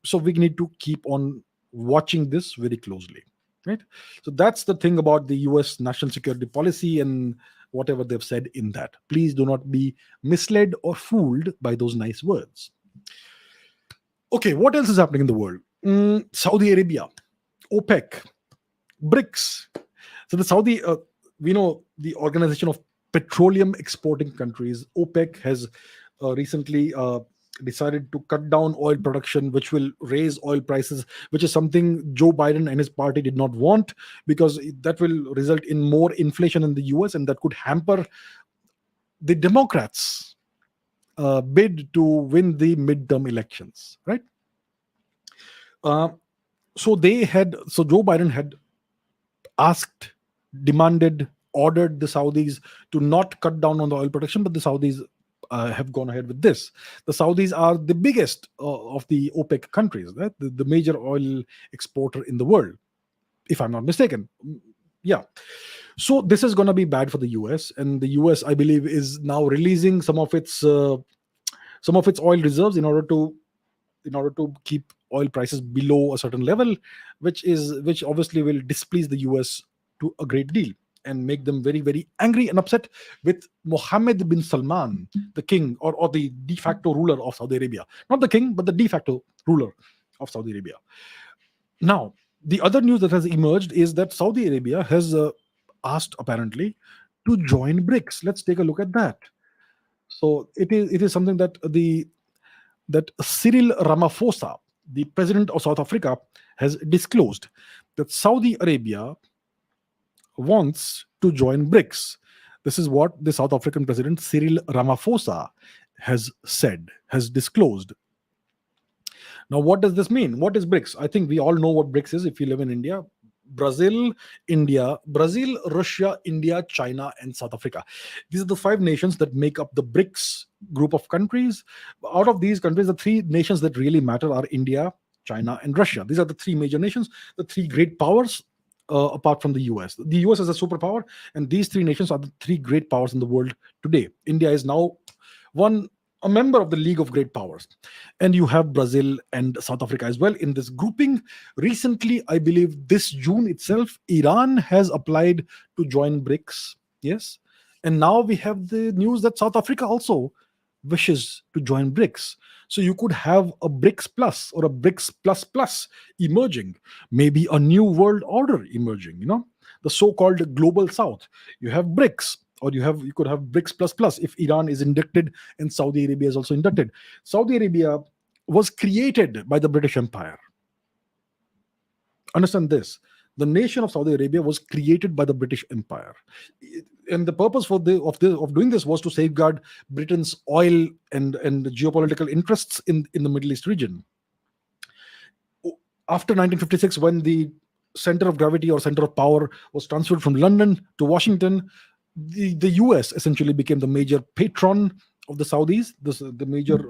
So we need to keep on watching this very closely, right? So that's the thing about the US national security policy and whatever they've said in that. Please do not be misled or fooled by those nice words. Okay, what else is happening in the world? Saudi Arabia, OPEC, Brics. So the Saudi, we know the Organization of Petroleum Exporting Countries, OPEC, has recently decided to cut down oil production, which will raise oil prices, which is something Joe Biden and his party did not want, because that will result in more inflation in the US, and that could hamper the Democrats' bid to win the midterm elections, right? So Joe Biden had asked, demanded, ordered the Saudis to not cut down on the oil production, but the Saudis have gone ahead with this. The Saudis are the biggest of the OPEC countries, right? The major oil exporter in the world, if I'm not mistaken. Yeah. So this is going to be bad for the US, and the US, I believe, is now releasing some of its oil reserves in order to keep oil prices below a certain level, which obviously will displease the US to a great deal and make them very, very angry and upset with Mohammed bin Salman, the king or the de facto ruler of Saudi Arabia. Not the king, but the de facto ruler of Saudi Arabia. Now, the other news that has emerged is that Saudi Arabia has asked, apparently, to join BRICS. Let's take a look at that. So it is something that Cyril Ramaphosa, the president of South Africa, has disclosed, that Saudi Arabia wants to join BRICS. This is what the South African president Cyril Ramaphosa has disclosed. Now, what does this mean? What is BRICS? I think we all know what BRICS is if you live in India. Brazil, Russia, India, China, and South Africa. These are the 5 nations that make up the BRICS group of countries. Out of these countries, the 3 nations that really matter are India, China, and Russia. These are the 3 major nations, the 3 great powers, apart from the US. The US is a superpower, and these 3 nations are the 3 great powers in the world today. India is now a member of the League of Great Powers. And you have Brazil and South Africa as well in this grouping. Recently, I believe this June itself, Iran has applied to join BRICS. Yes. And now we have the news that South Africa also wishes to join BRICS. So you could have a BRICS Plus or a BRICS Plus Plus emerging, maybe a new world order emerging, the so-called global South. You have BRICS, or you could have BRICS Plus Plus if Iran is inducted and Saudi Arabia is also inducted. Saudi Arabia was created by the British Empire. Understand this. The nation of Saudi Arabia was created by the British Empire, and the purpose of doing this was to safeguard Britain's oil and geopolitical interests in the Middle East region. After 1956, when the center of gravity or center of power was transferred from London to Washington, the US essentially became the major patron of the Saudis. The major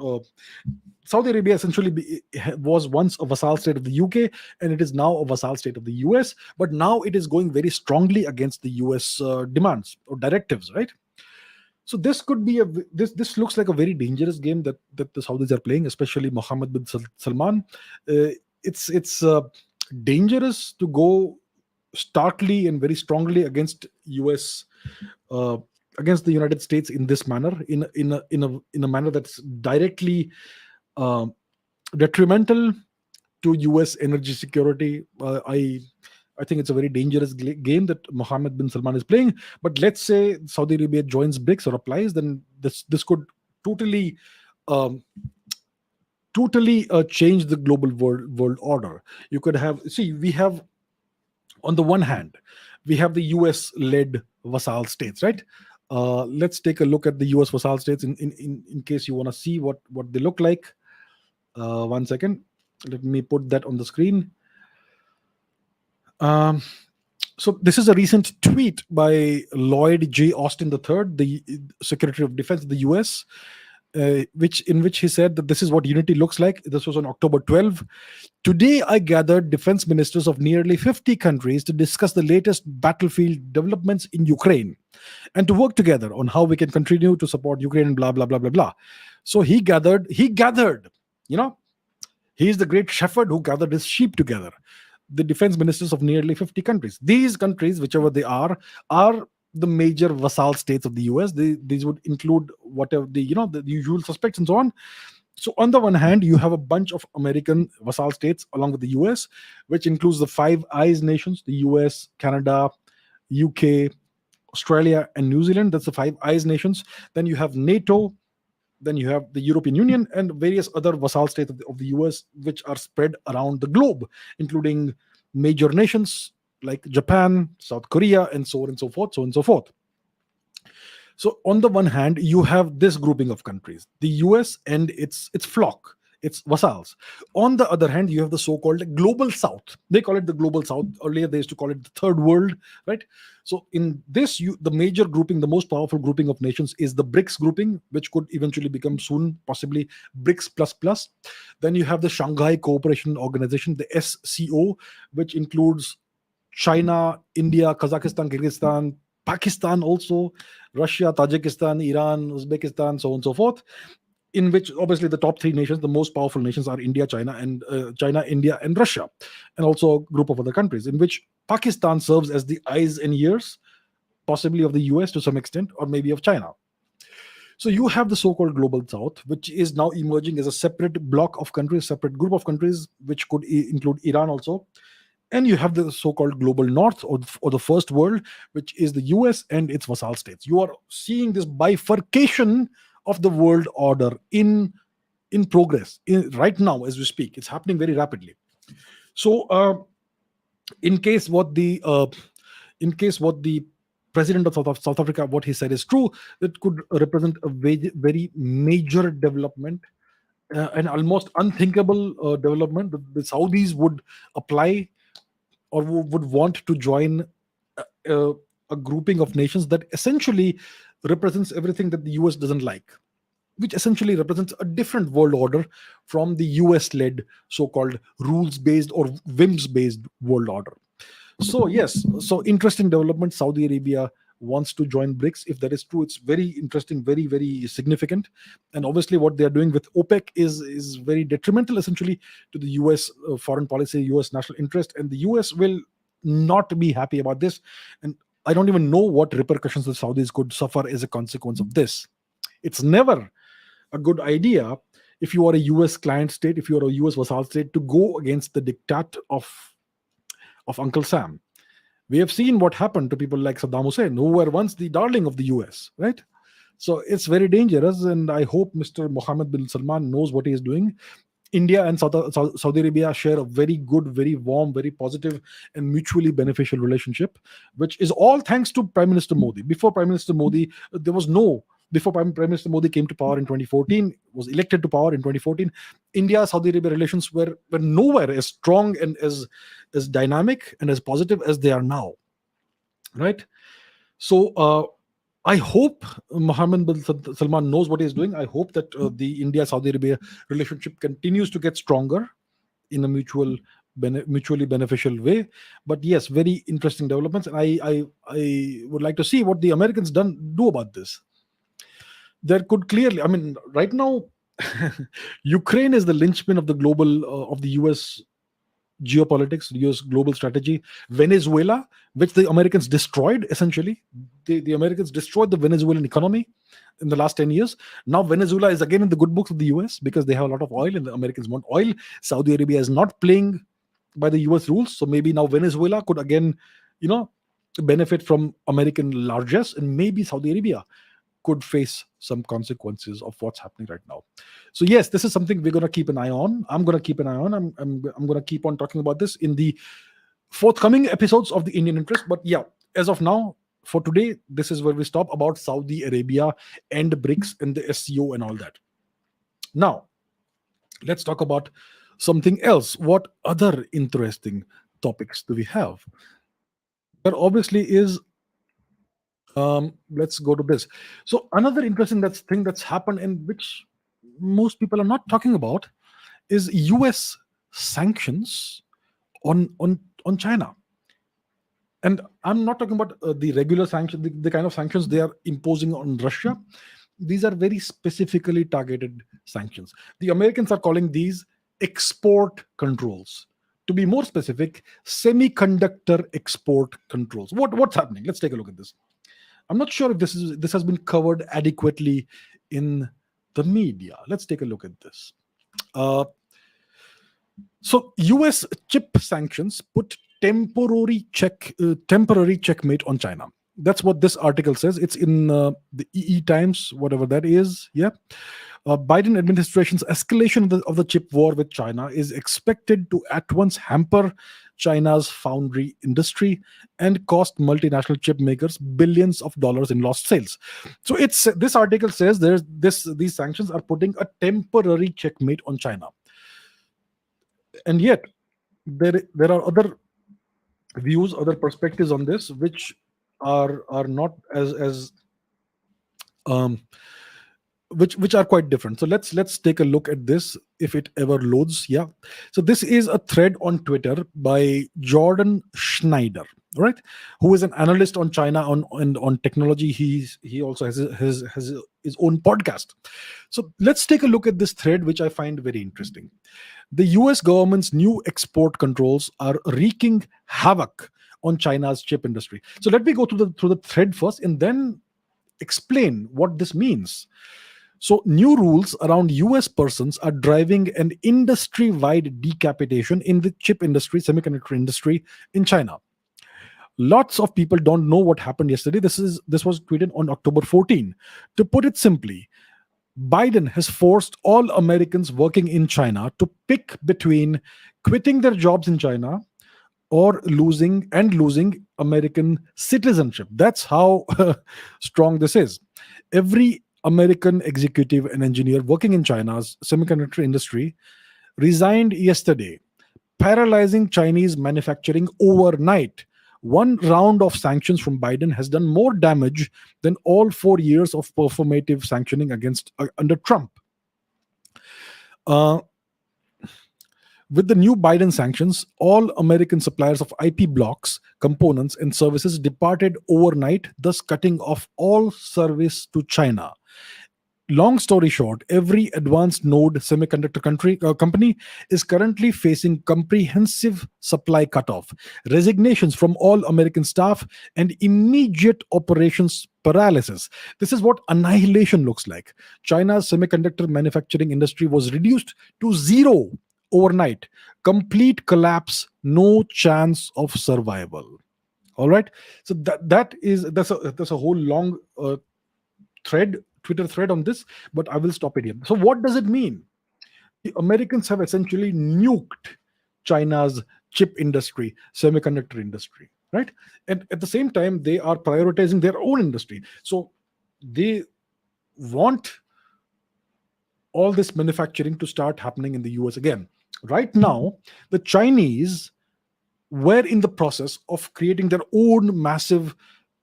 Saudi Arabia essentially was once a vassal state of the UK, and it is now a vassal state of the US. But now it is going very strongly against the US demands or directives, right? So this could be this looks like a very dangerous game that the Saudis are playing, especially Mohammed bin Salman. It's dangerous to go starkly and very strongly against US. Against the United States in this manner, in a manner that's directly detrimental to US energy security. I I think it's a very dangerous game that Mohammed bin Salman is playing. But let's say Saudi Arabia joins BRICS or applies, then this could totally um, change the global world order. You could have, see, we have, on the one hand, we have the US led vassal states, right? Let's take a look at the US vassal states in case you want to see what they look like. One second, let me put that on the screen. um, so this is a recent tweet by Lloyd J. Austin III, the Secretary of Defense of the US, in which he said that this is what unity looks like. This was on October 12. Today, I gathered defense ministers of nearly 50 countries to discuss the latest battlefield developments in Ukraine and to work together on how we can continue to support Ukraine and blah, blah, blah, blah, blah. So he gathered, you know, he is the great shepherd who gathered his sheep together. The defense ministers of nearly 50 countries. These countries, whichever they are the major vassal states of the US. These would include whatever the usual suspects and so on. So on the one hand, you have a bunch of American vassal states along with the US, which includes the Five Eyes nations: the US, Canada, UK, Australia, and New Zealand. That's the Five Eyes nations. Then you have NATO. Then you have the European Union and various other vassal states of the US, which are spread around the globe, including major nations like Japan, South Korea, and so on and so forth, so on and so forth. So on the one hand, you have this grouping of countries, the US and its flock, its vassals. On the other hand, you have the so-called global south. They call it the global south. Earlier, they used to call it the third world, right? So in this, the major grouping, the most powerful grouping of nations is the BRICS grouping, which could eventually become soon, possibly BRICS plus plus. Then you have the Shanghai Cooperation Organization, the SCO, which includes China, India, Kazakhstan, Kyrgyzstan, Pakistan also, Russia, Tajikistan, Iran, Uzbekistan, so on and so forth, in which obviously the top three nations, the most powerful nations, are India, China, India, and Russia, and also a group of other countries, in which Pakistan serves as the eyes and ears, possibly of the US to some extent, or maybe of China. So you have the so-called global south, which is now emerging as a separate block of countries, separate group of countries, which could include Iran also. And you have the so-called global north, or the first world, which is the US and its vassal states. You are seeing this bifurcation of the world order in progress right now as we speak. It's happening very rapidly. So in case what the president of South Africa, what he said is true, it could represent a very major development, an almost unthinkable development. The Saudis would apply or would want to join a grouping of nations that essentially represents everything that the US doesn't like, which essentially represents a different world order from the US-led so-called rules-based or whims-based world order. So yes, so interesting development. Saudi Arabia wants to join BRICS. If that is true, it's very interesting, very, very significant. And obviously what they are doing with OPEC is very detrimental essentially to the US foreign policy, US national interest, and the US will not be happy about this. And I don't even know what repercussions the Saudis could suffer as a consequence of this. It's never a good idea, if you are a US client state, if you are a US vassal state, to go against the diktat of Uncle Sam. We have seen what happened to people like Saddam Hussein, who were once the darling of the US, right? So it's very dangerous, and I hope Mr. Mohammed bin Salman knows what he is doing. India and Saudi Arabia share a very good, very warm, very positive, and mutually beneficial relationship, which is all thanks to Prime Minister Modi. Before Prime Minister Modi, before Prime Minister Modi came to power in 2014, was elected to power in 2014, India-Saudi Arabia relations were nowhere as strong and as dynamic and as positive as they are now, right? So I hope Mohammed bin Salman knows what he's doing. I hope that the India-Saudi Arabia relationship continues to get stronger in a mutually beneficial way. But yes, very interesting developments, and I would like to see what the Americans do about this. There could clearly, I mean, right now, Ukraine is the linchpin of the global of the US geopolitics, US global strategy. Venezuela, which the Americans destroyed, essentially, the Americans destroyed the Venezuelan economy in the last 10 years. Now Venezuela is again in the good books of the US because they have a lot of oil and the Americans want oil. Saudi Arabia is not playing by the US rules. So maybe now Venezuela could again, you know, benefit from American largesse, and maybe Saudi Arabia could face some consequences of what's happening right now. So yes, this is something we're going to keep an eye on. I'm going to keep an eye on. I'm going to keep on talking about this in the forthcoming episodes of the Indian Interest. But yeah, as of now, for today, this is where we stop about Saudi Arabia and Brics and the SCO and all that. Now, let's talk about something else. What other interesting topics do we have? There obviously is. Let's go to this. So another interesting thing that's happened, and which most people are not talking about, is US sanctions on China. And I'm not talking about the regular sanctions, the kind of sanctions they are imposing on Russia. These are very specifically targeted sanctions. The Americans are calling these export controls. To be more specific, semiconductor export controls. What's happening? Let's take a look at this. I'm not sure if this has been covered adequately in the media. Let's take a look at this. So US chip sanctions put temporary checkmate on China. That's what this article says. It's in the EE Times, whatever that is. Yeah. Biden administration's escalation of the chip war with China is expected to at once hamper China's foundry industry and cost multinational chip makers billions of dollars in lost sales. So this article says these sanctions are putting a temporary checkmate on China. And yet there are other views, other perspectives on this, which are not as which are quite different. So let's take a look at this if it ever loads. Yeah. So this is a thread on Twitter by Jordan Schneider, right? Who is an analyst on China on technology. He also has his own podcast. So let's take a look at this thread, which I find very interesting. The US government's new export controls are wreaking havoc on China's chip industry. So let me go through the thread first and then explain what this means. So new rules around US persons are driving an industry-wide decapitation in the chip industry, semiconductor industry in China. Lots of people don't know what happened yesterday. This was tweeted on October 14. To put it simply, Biden has forced all Americans working in China to pick between quitting their jobs in China or losing American citizenship. That's how strong this is. Every American executive and engineer working in China's semiconductor industry resigned yesterday, paralyzing Chinese manufacturing overnight. One round of sanctions from Biden has done more damage than all 4 years of performative sanctioning under Trump. With the new Biden sanctions, all American suppliers of IP blocks, components, and services departed overnight, thus cutting off all service to China. Long story short, every advanced node semiconductor company is currently facing comprehensive supply cutoff, resignations from all American staff, and immediate operations paralysis. This is what annihilation looks like. China's semiconductor manufacturing industry was reduced to zero overnight. Complete collapse, no chance of survival. All right. So that's a whole long Twitter thread on this, but I will stop it here. So what does it mean? The Americans have essentially nuked China's chip industry, semiconductor industry, right? And at the same time, they are prioritizing their own industry. So they want all this manufacturing to start happening in the US again. Right now, the Chinese were in the process of creating their own massive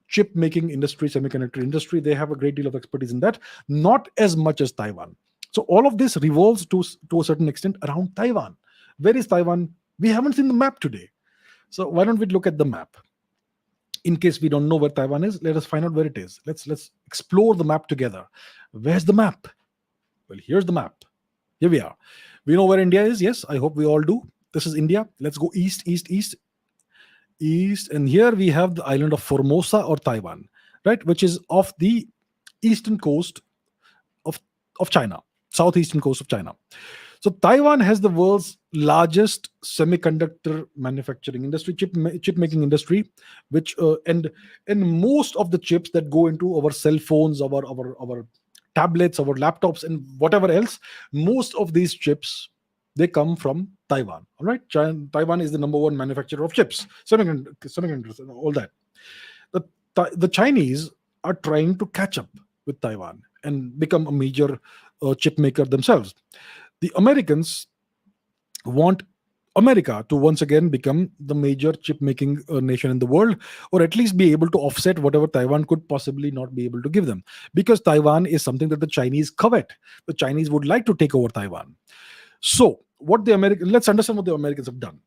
chip making industry, semiconductor industry. They have a great deal of expertise in that, not as much as Taiwan. So all of this revolves to a certain extent around Taiwan. Where is Taiwan? We haven't seen the map today. So why don't we look at the map? In case we don't know where Taiwan is, let us find out where it is. Let's explore the map together. Where's the map? Well, here's the map. Here we are. We know where India is. Yes, I hope we all do. This is India. Let's go east, and here we have the island of Formosa or Taiwan, right, which is off the eastern coast of China, southeastern coast of China. So Taiwan has the world's largest semiconductor manufacturing industry, chip making industry, which and most of the chips that go into our cell phones, our tablets, our laptops, and whatever else, most of these chips, they come from Taiwan. All right, Taiwan is the number one manufacturer of chips, semiconductors, and all that. The the Chinese are trying to catch up with Taiwan and become a major chip maker themselves. The Americans want America to once again become the major chip making nation in the world, or at least be able to offset whatever Taiwan could possibly not be able to give them. Because Taiwan is something that the Chinese covet. The Chinese would like to take over Taiwan. So, let's understand what the Americans have done.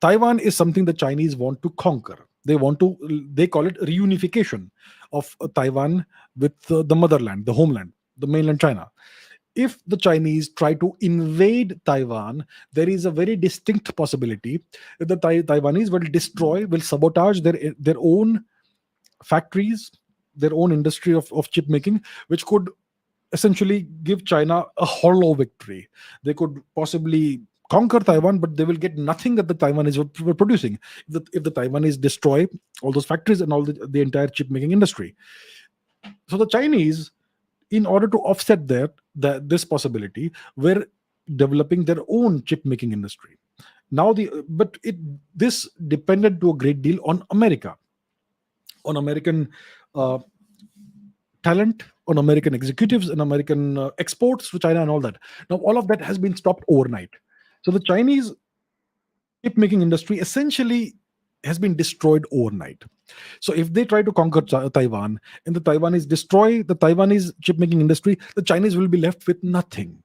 Taiwan is something the Chinese want to conquer. They call it reunification of Taiwan with the motherland, the homeland, the mainland China. If the Chinese try to invade Taiwan, there is a very distinct possibility that the Taiwanese will sabotage their own factories, their own industry of chip making, which could essentially give China a hollow victory. They could possibly conquer Taiwan, but they will get nothing that the Taiwanese were producing. If the Taiwanese destroy all those factories and all the entire chip making industry. So the Chinese, in order to offset this possibility, were developing their own chip making industry. Now this depended to a great deal on America, on American talent, on American executives, and American exports to China and all that. Now all of that has been stopped overnight. So the Chinese chip making industry essentially has been destroyed overnight. So if they try to conquer Taiwan and the Taiwanese destroy the Taiwanese chip making industry, the Chinese will be left with nothing.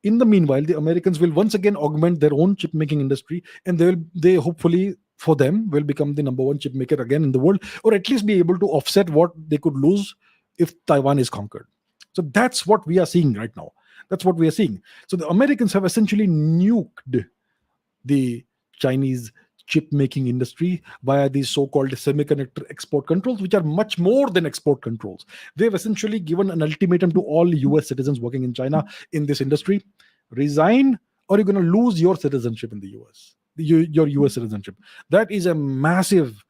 In the meanwhile, the Americans will once again augment their own chip making industry, and they hopefully for them will become the number one chip maker again in the world, or at least be able to offset what they could lose if Taiwan is conquered. So that's what we are seeing right now. That's what we are seeing. So the Americans have essentially nuked the Chinese chip making industry via these so-called semiconductor export controls, which are much more than export controls. They've essentially given an ultimatum to all US citizens working in China in this industry: resign, or you're going to lose your citizenship in the US, your US citizenship. That is a massive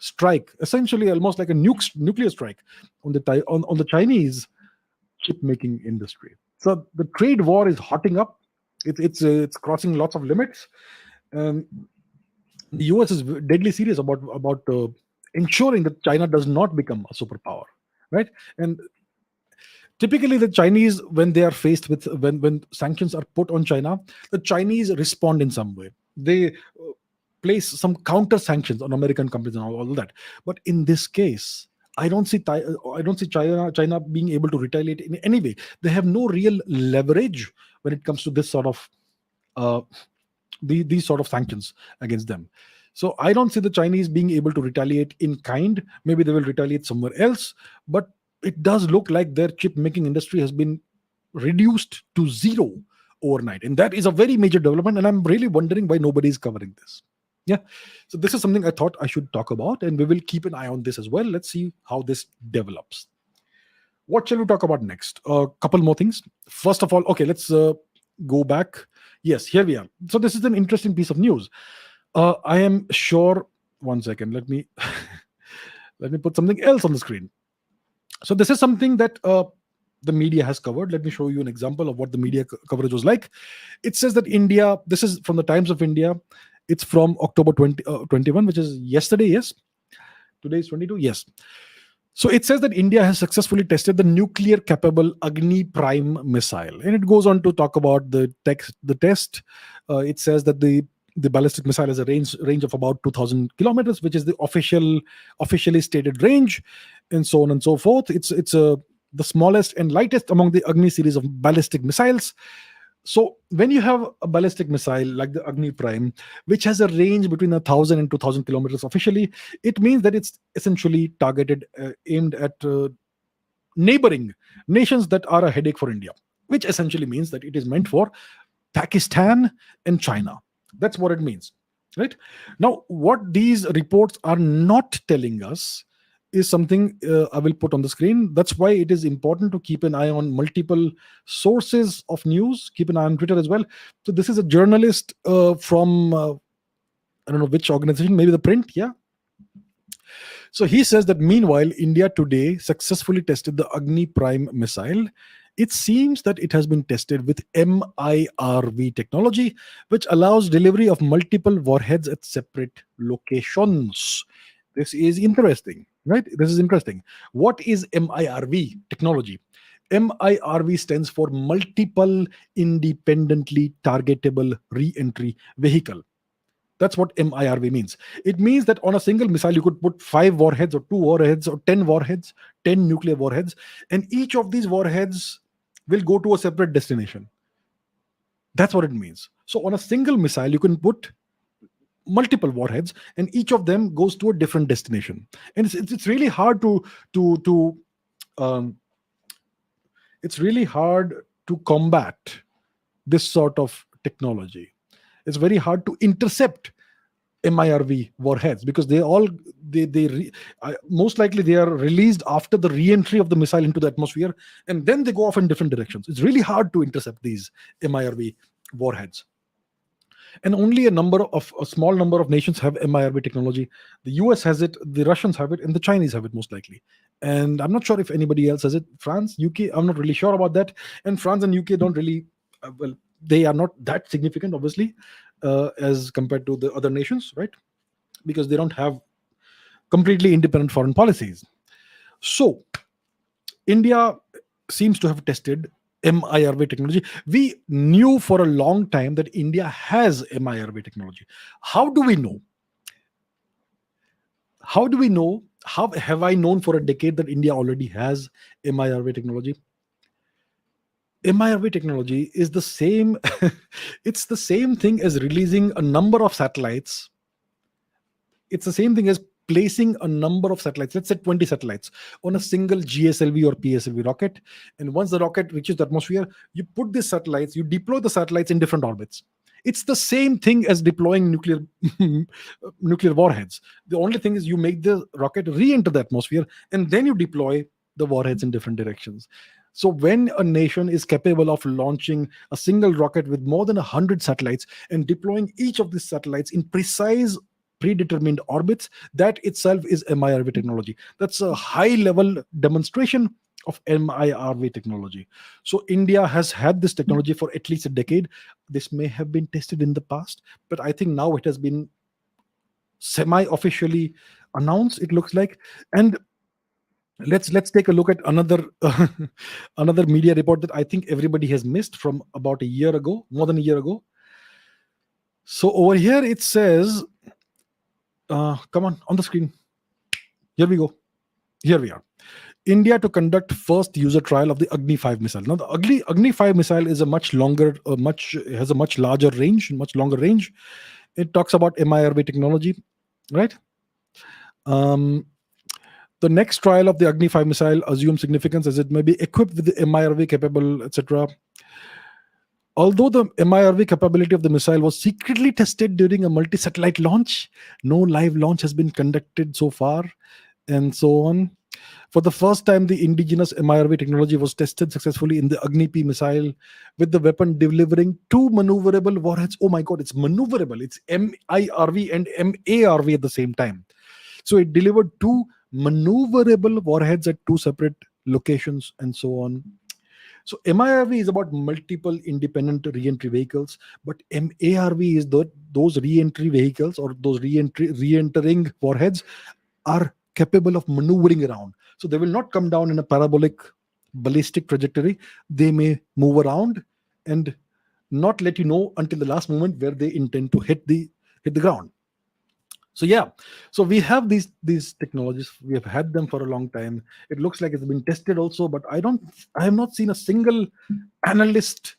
strike, essentially almost like a nuclear strike on the Chinese chip making industry. So the trade war is hotting up. It's crossing lots of limits. The US is deadly serious about ensuring that China does not become a superpower, right? And typically the Chinese, when they are faced with when sanctions are put on China, the Chinese respond in some way. They place some counter sanctions on American companies and all that. But in this case, I don't see China being able to retaliate in any way. They have no real leverage when it comes to this sort of these sort of sanctions against them. So I don't see the Chinese being able to retaliate in kind. Maybe they will retaliate somewhere else, but it does look like their chip making industry has been reduced to zero overnight, and that is a very major development. And I'm really wondering why nobody is covering this. Yeah, so this is something I thought I should talk about, and we will keep an eye on this as well. Let's see how this develops. What shall we talk about next? A couple more things. First of all, okay, let's go back. Yes, here we are. So this is an interesting piece of news. I am sure. One second. Let me put something else on the screen. So this is something that the media has covered. Let me show you an example of what the media coverage was like. It says that India. This is from the Times of India. It's from October 21, which is yesterday. Yes, today is 22. Yes. So it says that India has successfully tested the nuclear-capable Agni Prime missile, and it goes on to talk about the test. It says that the ballistic missile has a range of about 2,000 kilometers, which is the officially stated range, and so on and so forth. It's the smallest and lightest among the Agni series of ballistic missiles. So when you have a ballistic missile like the Agni Prime, which has a range between 1,000 and 2,000 kilometers officially, it means that it's essentially targeted, aimed at neighboring nations that are a headache for India, which essentially means that it is meant for Pakistan and China. That's what it means, right? Now, what these reports are not telling us is something I will put on the screen. That's why it is important to keep an eye on multiple sources of news. Keep an eye on Twitter as well. So this is a journalist from I don't know which organization, maybe the print. Yeah. So he says that meanwhile, India today successfully tested the Agni Prime missile. It seems that it has been tested with MIRV technology, which allows delivery of multiple warheads at separate locations. This is interesting, right? This is interesting. What is MIRV technology? MIRV stands for Multiple Independently Targetable Re-entry Vehicle. That's what MIRV means. It means that on a single missile, you could put 5 warheads or 2 warheads or 10 warheads, 10 nuclear warheads, and each of these warheads will go to a separate destination. That's what it means. So on a single missile, you can put multiple warheads, and each of them goes to a different destination. And it's really hard to um, it's really hard to combat this sort of technology. It's very hard to intercept MIRV warheads because most likely they are released after the re-entry of the missile into the atmosphere, and then they go off in different directions. It's really hard to intercept these MIRV warheads, and only a small number of nations have MIRV technology. The US has it, the Russians have it, and the Chinese have it most likely. And I'm not sure if anybody else has it. France, UK, I'm not really sure about that. And France and UK don't really, well, they are not that significant, obviously, as compared to the other nations, right? Because they don't have completely independent foreign policies. So India seems to have tested MIRV technology. We knew for a long time that India has MIRV technology. How do we know? How do we know? How have I known for a decade that India already has MIRV technology? MIRV technology is the same. It's the same thing as releasing a number of satellites. It's the same thing as placing a number of satellites, let's say 20 satellites, on a single GSLV or PSLV rocket. And once the rocket reaches the atmosphere, you put these satellites, you deploy the satellites in different orbits. It's the same thing as deploying nuclear warheads. The only thing is you make the rocket re-enter the atmosphere, and then you deploy the warheads in different directions. So when a nation is capable of launching a single rocket with more than 100 satellites and deploying each of these satellites in precise predetermined orbits, that itself is MIRV technology. That's a high level demonstration of MIRV technology. So India has had this technology for at least a decade. This may have been tested in the past, but I think now it has been semi-officially announced, it looks like. And let's take a look at another another media report that I think everybody has missed from about a year ago, more than a year ago. So over here it says, come on the screen. Here we go. Here we are. India to conduct first user trial of the Agni 5 missile. Now, the Agni 5 missile is a much longer, has a much larger range, much longer range. It talks about MIRV technology, right? The next trial of the Agni 5 missile assumes significance as it may be equipped with the MIRV capable, etc. Although the MIRV capability of the missile was secretly tested during a multi-satellite launch, no live launch has been conducted so far, and so on. For the first time, the indigenous MIRV technology was tested successfully in the Agni P missile, with the weapon delivering 2 maneuverable warheads. Oh my God, it's maneuverable. It's MIRV and MARV at the same time. So it delivered 2 maneuverable warheads at 2 separate locations, and so on. So MIRV is about multiple independent re-entry vehicles, but MARV is those re-entry vehicles, or those re-entering warheads are capable of maneuvering around. So they will not come down in a parabolic ballistic trajectory. They may move around and not let you know until the last moment where they intend to hit the ground. So yeah, so we have these technologies. We have had them for a long time. It looks like it's been tested also, but I have not seen a single analyst,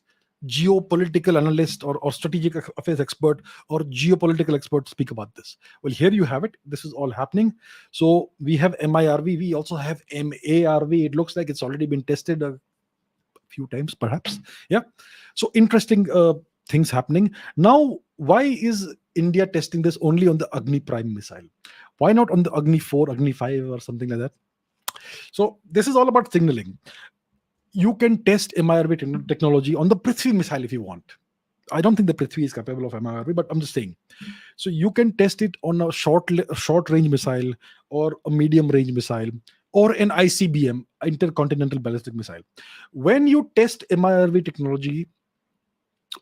geopolitical analyst, or strategic affairs expert, or geopolitical expert speak about this. Well, here you have it. This is all happening. So we have MIRV. We also have MARV. It looks like it's already been tested a few times, perhaps. Yeah. So interesting things happening now. Why is India testing this only on the Agni Prime missile? Why not on the Agni 4, Agni 5, or something like that? So this is all about signaling. You can test MIRV technology on the Prithvi missile if you want. I don't think the Prithvi is capable of MIRV, but I'm just saying. So you can test it on a short range missile, or a medium range missile, or an ICBM, intercontinental ballistic missile. When you test MIRV technology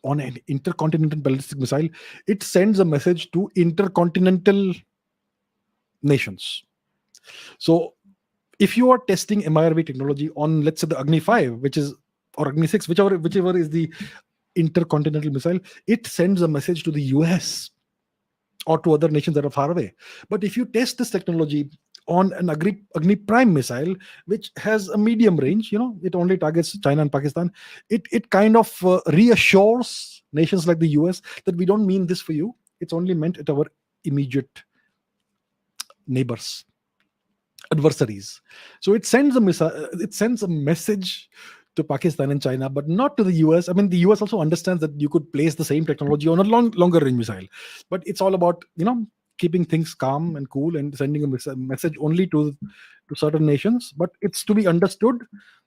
on an intercontinental ballistic missile, it sends a message to intercontinental nations. So if you are testing MIRV technology on, let's say, the Agni 5, which is, or Agni 6, whichever is the intercontinental missile, it sends a message to the US or to other nations that are far away. But if you test this technology on an Agni Prime missile, which has a medium range, it only targets China and Pakistan, it kind of reassures nations like the US that we don't mean this for you. It's only meant at our immediate neighbors, adversaries. So it sends a message to Pakistan and China, but not to the US. I mean, the US also understands that you could place the same technology on a longer range missile, but it's all about keeping things calm and cool and sending a message only to certain nations. But it's to be understood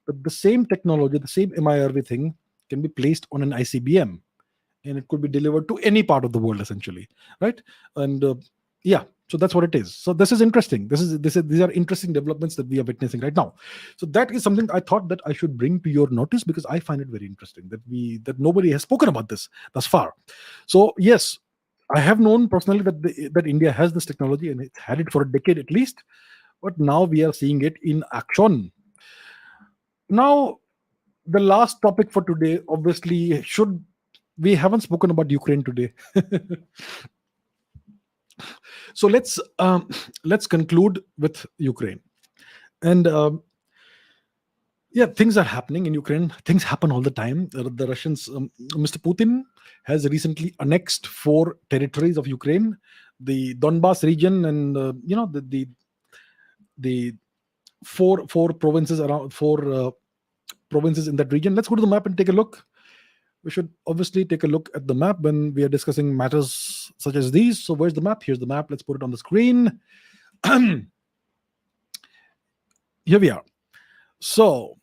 that the same technology, the same MIRV thing, can be placed on an ICBM, and it could be delivered to any part of the world, essentially, right? And so that's what it is. So this is interesting. These are interesting developments that we are witnessing right now. So that is something I thought that I should bring to your notice, because I find it very interesting that nobody has spoken about this thus far. So yes, I have known personally that India has this technology, and it's had it for a decade at least, but now we are seeing it in action. Now, the last topic for today, obviously, we haven't spoken about Ukraine today. So let's conclude with Ukraine. And things are happening in Ukraine. Things happen all the time. The Russians, Mr. Putin has recently annexed 4 territories of Ukraine, the Donbas region, and the four provinces around 4 provinces in that region. Let's go to the map and take a look. We should obviously take a look at the map when we are discussing matters such as these. So where's the map? Here's the map. Let's put it on the screen. Here we are. So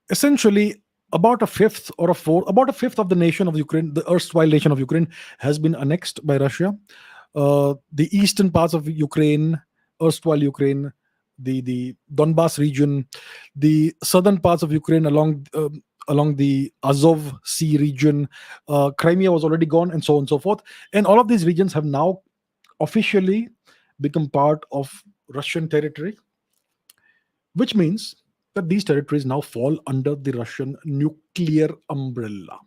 essentially, about a fifth of the nation of Ukraine, the erstwhile nation of Ukraine, has been annexed by Russia. The eastern parts of Ukraine, erstwhile Ukraine, the Donbas region, the southern parts of Ukraine along the Azov Sea region, Crimea was already gone, and so on and so forth. And all of these regions have now officially become part of Russian territory, which means that these territories now fall under the Russian nuclear umbrella.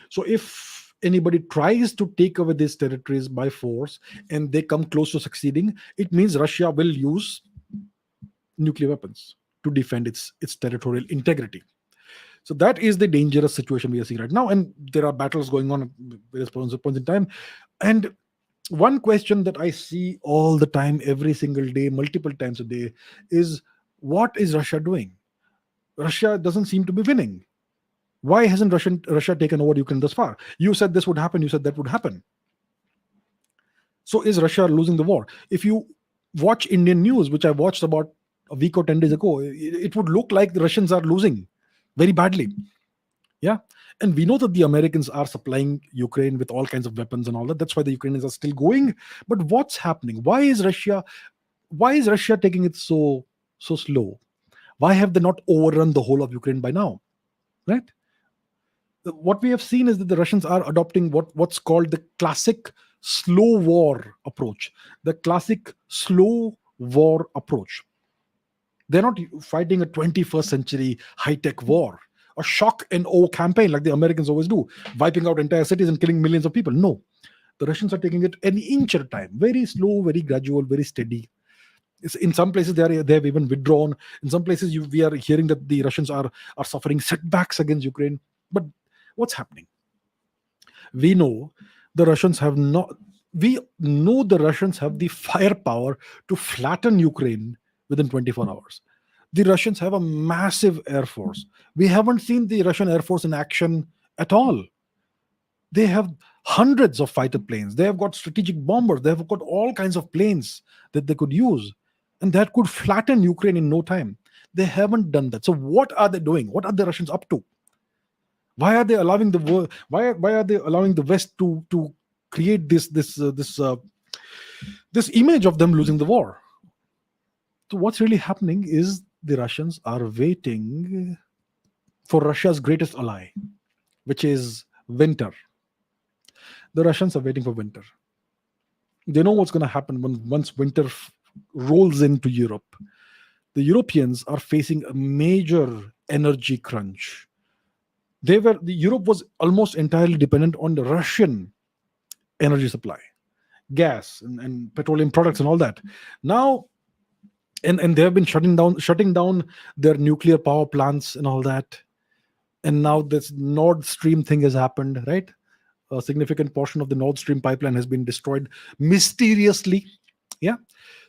So if anybody tries to take over these territories by force and they come close to succeeding, it means Russia will use nuclear weapons to defend its territorial integrity. So that is the dangerous situation we are seeing right now, and there are battles going on at various points in time. And one question that I see all the time, every single day, multiple times a day, is what is Russia doing? Russia doesn't seem to be winning. Why hasn't Russia taken over Ukraine thus far? You said this would happen, you said that would happen. So is Russia losing the war? If you watch Indian news, which I watched about a week or 10 days ago, it would look like the Russians are losing very badly. Yeah. And we know that the Americans are supplying Ukraine with all kinds of weapons and all that. That's why the Ukrainians are still going. But what's happening? Why is Russia taking it so slow? Why have they not overrun the whole of Ukraine by now? Right? What we have seen is that the Russians are adopting what's called the classic slow war approach. The classic slow war approach. They're not fighting a 21st century high-tech war, a shock and awe campaign like the Americans always do, wiping out entire cities and killing millions of people. No, the Russians are taking it an inch at a time, very slow, very gradual, very steady. In some places they have even withdrawn. In some places we are hearing that the Russians are suffering setbacks against Ukraine. But what's happening? We know the Russians have the firepower to flatten Ukraine within 24 hours. The Russians have a massive air force. We haven't seen the Russian air force in action at all. They have hundreds of fighter planes. They have got strategic bombers. They have got all kinds of planes that they could use, and that could flatten Ukraine in no time. They haven't done that. So what are they doing? What are the Russians up to? Why are they allowing the world? Why are they allowing the West to create this image of them losing the war? So what's really happening is the Russians are waiting for Russia's greatest ally, which is winter. The Russians are waiting for winter. They know what's going to happen once winter rolls into Europe. The Europeans are facing a major energy crunch. Europe was almost entirely dependent on the Russian energy supply, gas and petroleum products and all that. Now, and they have been shutting down their nuclear power plants and all that. And now this Nord Stream thing has happened, right? A significant portion of the Nord Stream pipeline has been destroyed mysteriously. Yeah.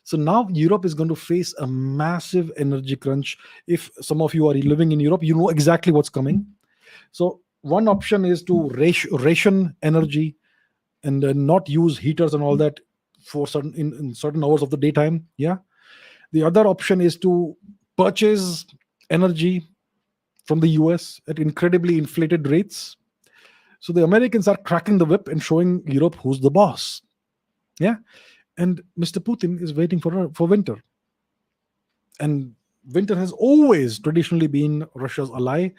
So now Europe is going to face a massive energy crunch. If some of you are living in Europe, you know exactly what's coming. So one option is to ration energy and not use heaters and all that for in certain hours of the daytime. Yeah. The other option is to purchase energy from the US at incredibly inflated rates. So the Americans are cracking the whip and showing Europe who's the boss. Yeah. And Mr. Putin is waiting for winter. And winter has always traditionally been Russia's ally.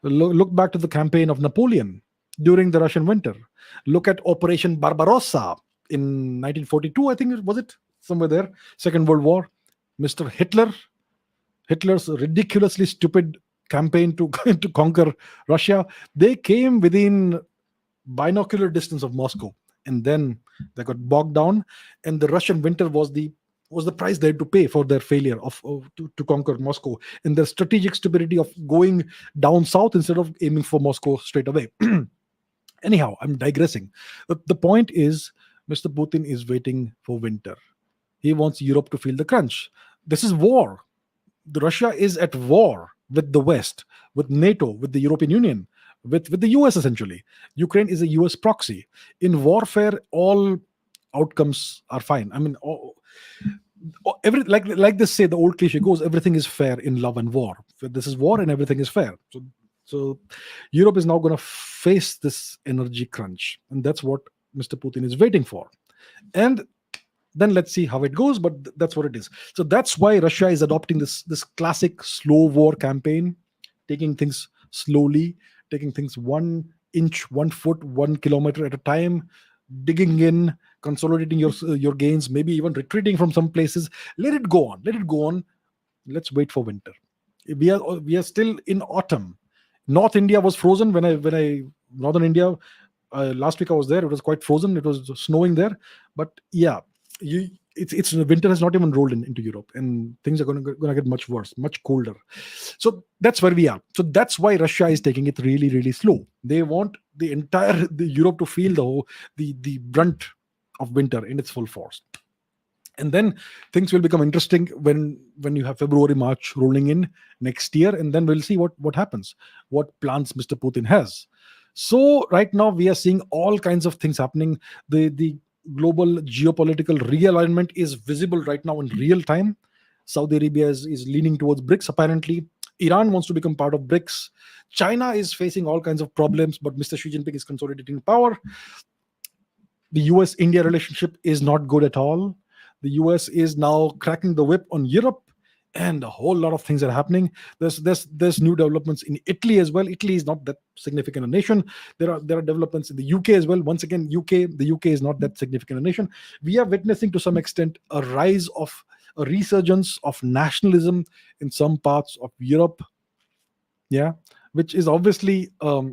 Look back to the campaign of Napoleon during the Russian winter. Look at Operation Barbarossa in 1942, I think, was it? Somewhere there. Second World War. Mr. Hitler's ridiculously stupid campaign to conquer Russia. They came within binocular distance of Moscow, and then they got bogged down. And the Russian winter was the price they had to pay for their failure to conquer Moscow, and their strategic stupidity of going down south instead of aiming for Moscow straight away. Anyhow, I'm digressing. The point is, Mr. Putin is waiting for winter. He wants Europe to feel the crunch. This is war. Russia is at war with the West, with NATO, with the European Union, with the US essentially. Ukraine is a US proxy. In warfare, all outcomes are fine. I mean, like they say, the old cliche goes, everything is fair in love and war. This is war and everything is fair. So Europe is now going to face this energy crunch, and that's what Mr. Putin is waiting for. And then let's see how it goes, but that's what it is. So that's why Russia is adopting this classic slow war campaign, taking things slowly, taking things 1 inch, 1 foot, 1 kilometer at a time, digging in, consolidating your gains, maybe even retreating from some places. Let it go on. Let's wait for winter. We are still in autumn. North India was frozen when I Northern India, last week I was there. It was quite frozen. It was snowing there, but yeah. It's winter has not even rolled into Europe, and things are going to get much worse, much colder. So that's where we are. So that's why Russia is taking it really, really slow. They want the entire Europe to feel the brunt of winter in its full force. And then things will become interesting when you have February, March rolling in next year, and then we'll see what happens, what plans Mr. Putin has. So right now we are seeing all kinds of things happening. The global geopolitical realignment is visible right now in real time. Saudi Arabia is leaning towards Brics, apparently. Iran wants to become part of Brics. China is facing all kinds of problems, but Mr. Xi Jinping is consolidating power. The US-India relationship is not good at all. The US is now cracking the whip on Europe, and a whole lot of things are happening. There's new developments in Italy as well. Italy is not that significant a nation. There are developments in the UK as well. Once again, the UK is not that significant a nation. We are witnessing to some extent a resurgence of nationalism in some parts of Europe. Yeah, which is obviously a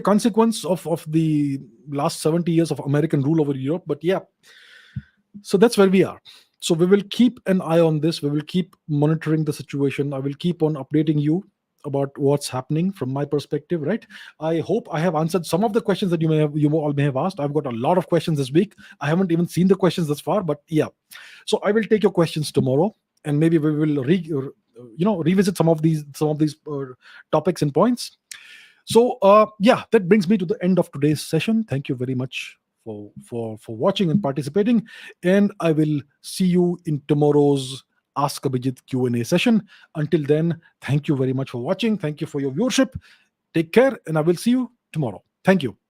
consequence of the last 70 years of American rule over Europe. But yeah, so that's where we are. So we will keep an eye on this. We will keep monitoring the situation. I will keep on updating you about what's happening from my perspective, right? I hope I have answered some of the questions that you all may have asked. I've got a lot of questions this week. I haven't even seen the questions thus far, but yeah. So I will take your questions tomorrow, and maybe we will revisit some of these topics and points. So yeah, that brings me to the end of today's session. Thank you very much for watching and participating, and I will see you in tomorrow's Ask Abhijit Q&A session. Until then, thank you very much for watching. Thank you for your viewership. Take care, and I will see you tomorrow. Thank you.